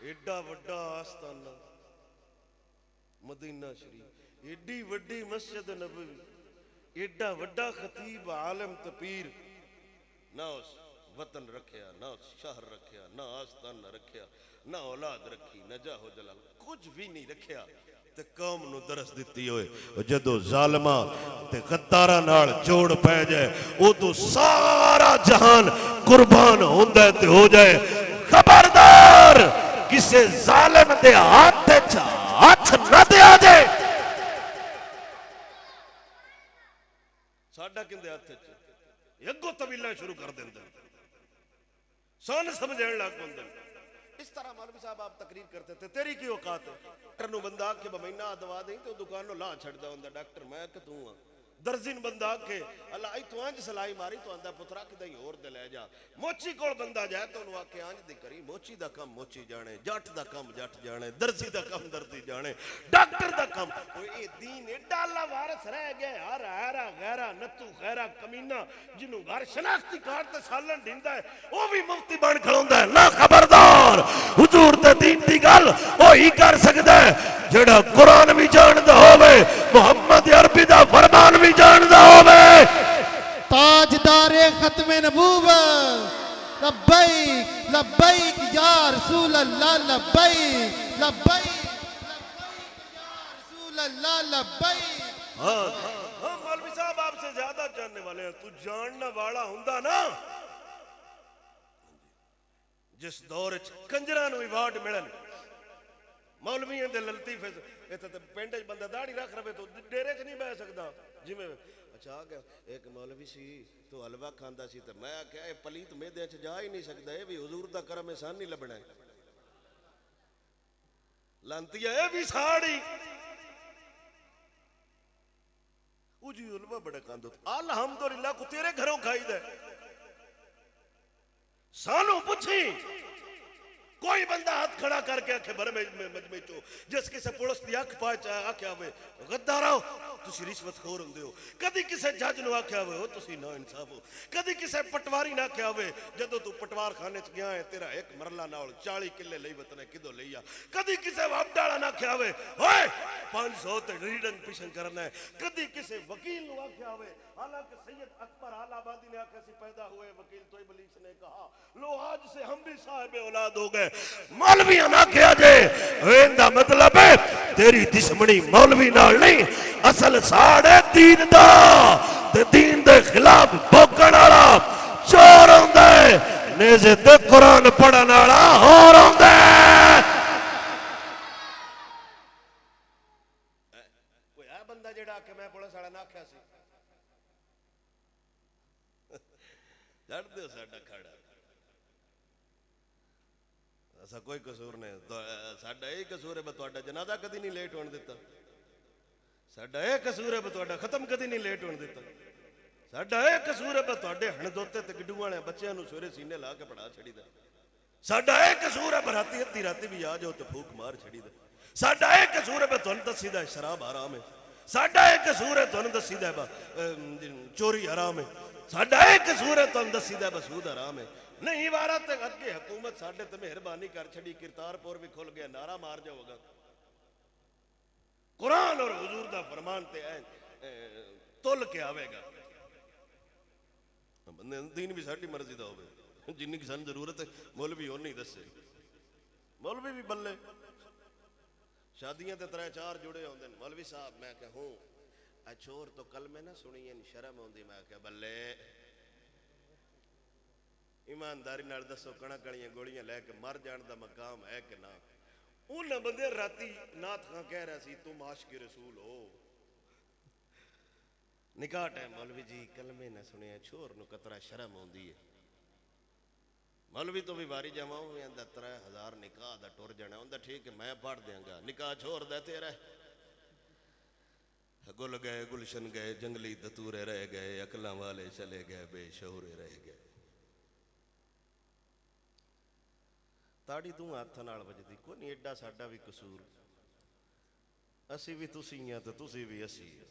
ایڈا وڈا آستانہ مدینہ شریف ایڈی وڈی مسجد نبوی ایڈا وڈا خطیب عالم تپیر نہ اس وطن رکھیا نہ اس شہر رکھیا نہ آستانہ رکھیا نہ اولاد رکھی نہ جاہو جلال کچھ بھی نہیں رکھیا تے قوم نو درس دیتی ہوئے جدو ظالمہ تے غدارہ نال جوڑ پہ جائے او تو سارا جہان قربان ہوندہ تے ہو جائے خبردار کسے ظالم دے ہاتھ نہ دے آ جائے ساڑھا کن دے ہاتھ یکو طویلہ شروع کر دیں سن سمجھن لگ پندے اس طرح مولوی صاحب آپ تقریر کرتے تھے تیری کی اوقات ہے ڈاکٹر نو بندہ کہ بمینہ دوا دیں تو دکان نو لا چھڑدا ہوندا ڈاکٹر میں کہ تو ہاں درزین بندہ کہ اللہ ای تو آنج سلائی ماری تو آندہ پترا کہ دائی اور دے لے جا موچی کول بندہ جائے تو انہوں آکے آنج دی کری موچی دا کم موچی جانے جٹ دا کم جٹ جانے درزی دا کم درزی جانے ڈاکٹر دا کم اے دین ایڈا اللہ وارث رہ گئے ہارا ہارا غیرہ نتو غیرہ کمینہ جنہوں گھر شناختی کارتے سالن ڈھیندا ہے وہ بھی مفتی بان کھڑوندا ہے نا خبردار حضور تے دین دی گل وہی کر سکدا ہے جڑا قرآن بھی جاندا ہوے محمد عربی دا فرمان بھی جاندا ہوے تاجدار ختم نبوت لبیک لبیک یا رسول اللہ لبیک لبیک یا رسول اللہ لبیک ہاں مولوی صاحب آپ سے زیادہ جاننے والے ہیں تو جاننا والا ہوندا نا جس دور کنجران ہوئی وارڈ ملن مولویوں دے لطیفے ایتھے تے پنڈ وچ بندہ داڑھی رکھ رہے تو ڈیرے چ نہیں بہ سکدا جویں اچھا آ گیا ایک مولوی سی تو حلوہ کھاندا سی تے میں آکھیا اے پلیت میدے چ جا ہی نہیں سکدا اے بھی حضور دا کرم احسان نہیں لبنا ہے لانتیا اے بھی ساڑی او جی حلوہ بڑا کھاندو الحمدللہ کو تیرے گھروں کھائی دے سانو پوچھی کوئی بندہ ہاتھ کھڑا کر کے آکھے بھر مجمع چو جس کسے پولیس دی اکھ پاچ آکھیا ہوئے غداراؤ تسی رشوت خور ہوندے ہو کدی کسے جج نو آکھیا ہوئے ہو تسی نا انصاف ہو کدی کسے پٹواری نہ آکھیا ہوئے جدو تو پٹوار خانے چ گیا ہے تیرا ایک مرلہ نال 40 کلے لئی وطن ہے کدو لئیا کدی کسے وابڈالا نہ آکھیا ہوئے ہوئے 500 تے ریڈنگ پیشن کرنا ہے کدی کسے وکیل نو آکھیا ہوئے حالانکہ سید اکبر آل آبادی نے آکھا سی پیدا ہوئے وکیل تو ابلیس نے کہا لو آج سے ہم بھی صاحب اولاد ہو گئے مولویاں نہ کیا جائے ویندہ مطلب ہے تیری دشمنی مولوی نال نہیں اصل ساڑے دین دا تے دین دے خلاف بھوکن آڑا چور ہوندے نیزے تے قرآن پڑھن آڑا ہور ہوندے کوئی ہے بندہ جڑا کہ میں پولیس آڑا نہ کیا سی جڑ دے ساڑا کھڑا ایسا کوئی قصور نہیں ساڑا ایک قصور ہے بتواڈا جنازہ کدی نہیں لیٹ ہونے دیتا ساڑا ایک قصور ہے بتواڈا ختم کدی نہیں لیٹ ہونے دیتا ساڑا ایک قصور ہے بتواڈے ہن دوتے تے گڈو والے بچیاں نو سویرے سینے لا کے پڑھا چھڑی دا ساڑا ایک قصور ہے براتی ادھی راتی بھی آ جاؤ تے پھوک مار چھڑی دا ساڑا ایک قصور ہے بتون دسی دا شراب حرام ہے ساڑا ایک قصور ہے تون دسی دا چوری حرام ہے ساڑا ایک قصور ہے تون دسی دا سود حرام ہے نہیں وارا تے اگے حکومت ساڑے تے مہربانی کر چھڑی کرتارپور بھی کھل گیا نعرہ مار جاؤ گا قرآن اور حضور دا فرمان تے تول کے آوے گا دین بھی ساڑی مرضی دا ہوئے جنہی کسان ضرورت ہے مولوی ہو نہیں دسے مولوی بھی بلے شادیاں تے 3-4 جڑے ہوں دیں مولوی صاحب میں کہوں اچھور تو کلمے نہ سنی شرم ہوں دی میں کہ بلے ایمانداری نال دسو کڑیاں گوڑیاں لے کے مر جان دا مقام ہے کہ نہ ان بندے راتی نات خان کہہ رہا سی تم عاشق رسول ہو نکاح ٹائم مولوی جی کلمے نہ سنے چھوڑ نو قطرہ شرم ہوندی ہے مولوی تو بھی باری جمع ہوئے اندر 3000 نکاح دا ٹور جانا اندر ٹھیک ہے میں پڑھ دیاں گا نکاح چھوڑ دیتے رہے گل گئے گلشن گئے جنگلی دتورے رہ گئے عقلاں والے چلے گئے بے شعورے رہ گئے تاڑی دوں ہاتھ نال وجدی کوئی نہیں ایڈا ساڈا بھی قصور اسی بھی تسی ہیں تو تسی بھی اسی ہیں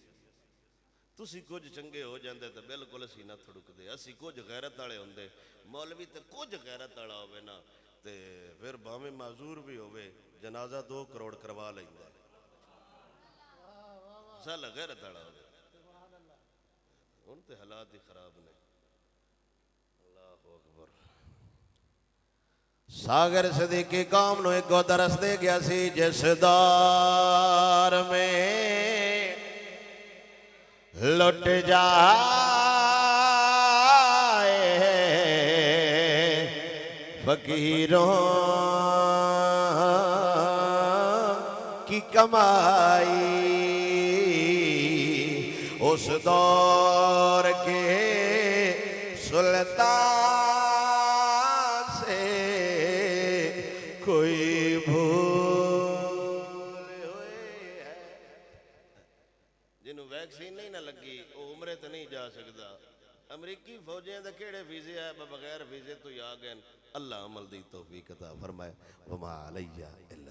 تسی کچھ چنگے ہو جاندے تو بالکل اسی نہ تھڑک دے اسی کچھ غیرت والے ہوندے مولوی تے کچھ غیرت والا ہوئے نا تے پھر بھاویں معذور بھی ہوئے جنازہ 2 کروڑ کروا لیندا ہے سالا غیرت والا ہوئے ان تے حالات ہی خراب نے اللہ اکبر ساگر صدیقی قوم نو ایک درس دے گیا سی جس دار میں لٹ جائے فقیروں کی کمائی اس دور کے سلطان ویکسین نہیں نہ لگی وہ عمرے تے نہیں جا سکتا امریکی فوجیاں دے کیڑے ویزے آئے بغیر ویزے تو ہی آ گئے اللہ عمل دی توفیق عطا فرمائے وما علیہ الا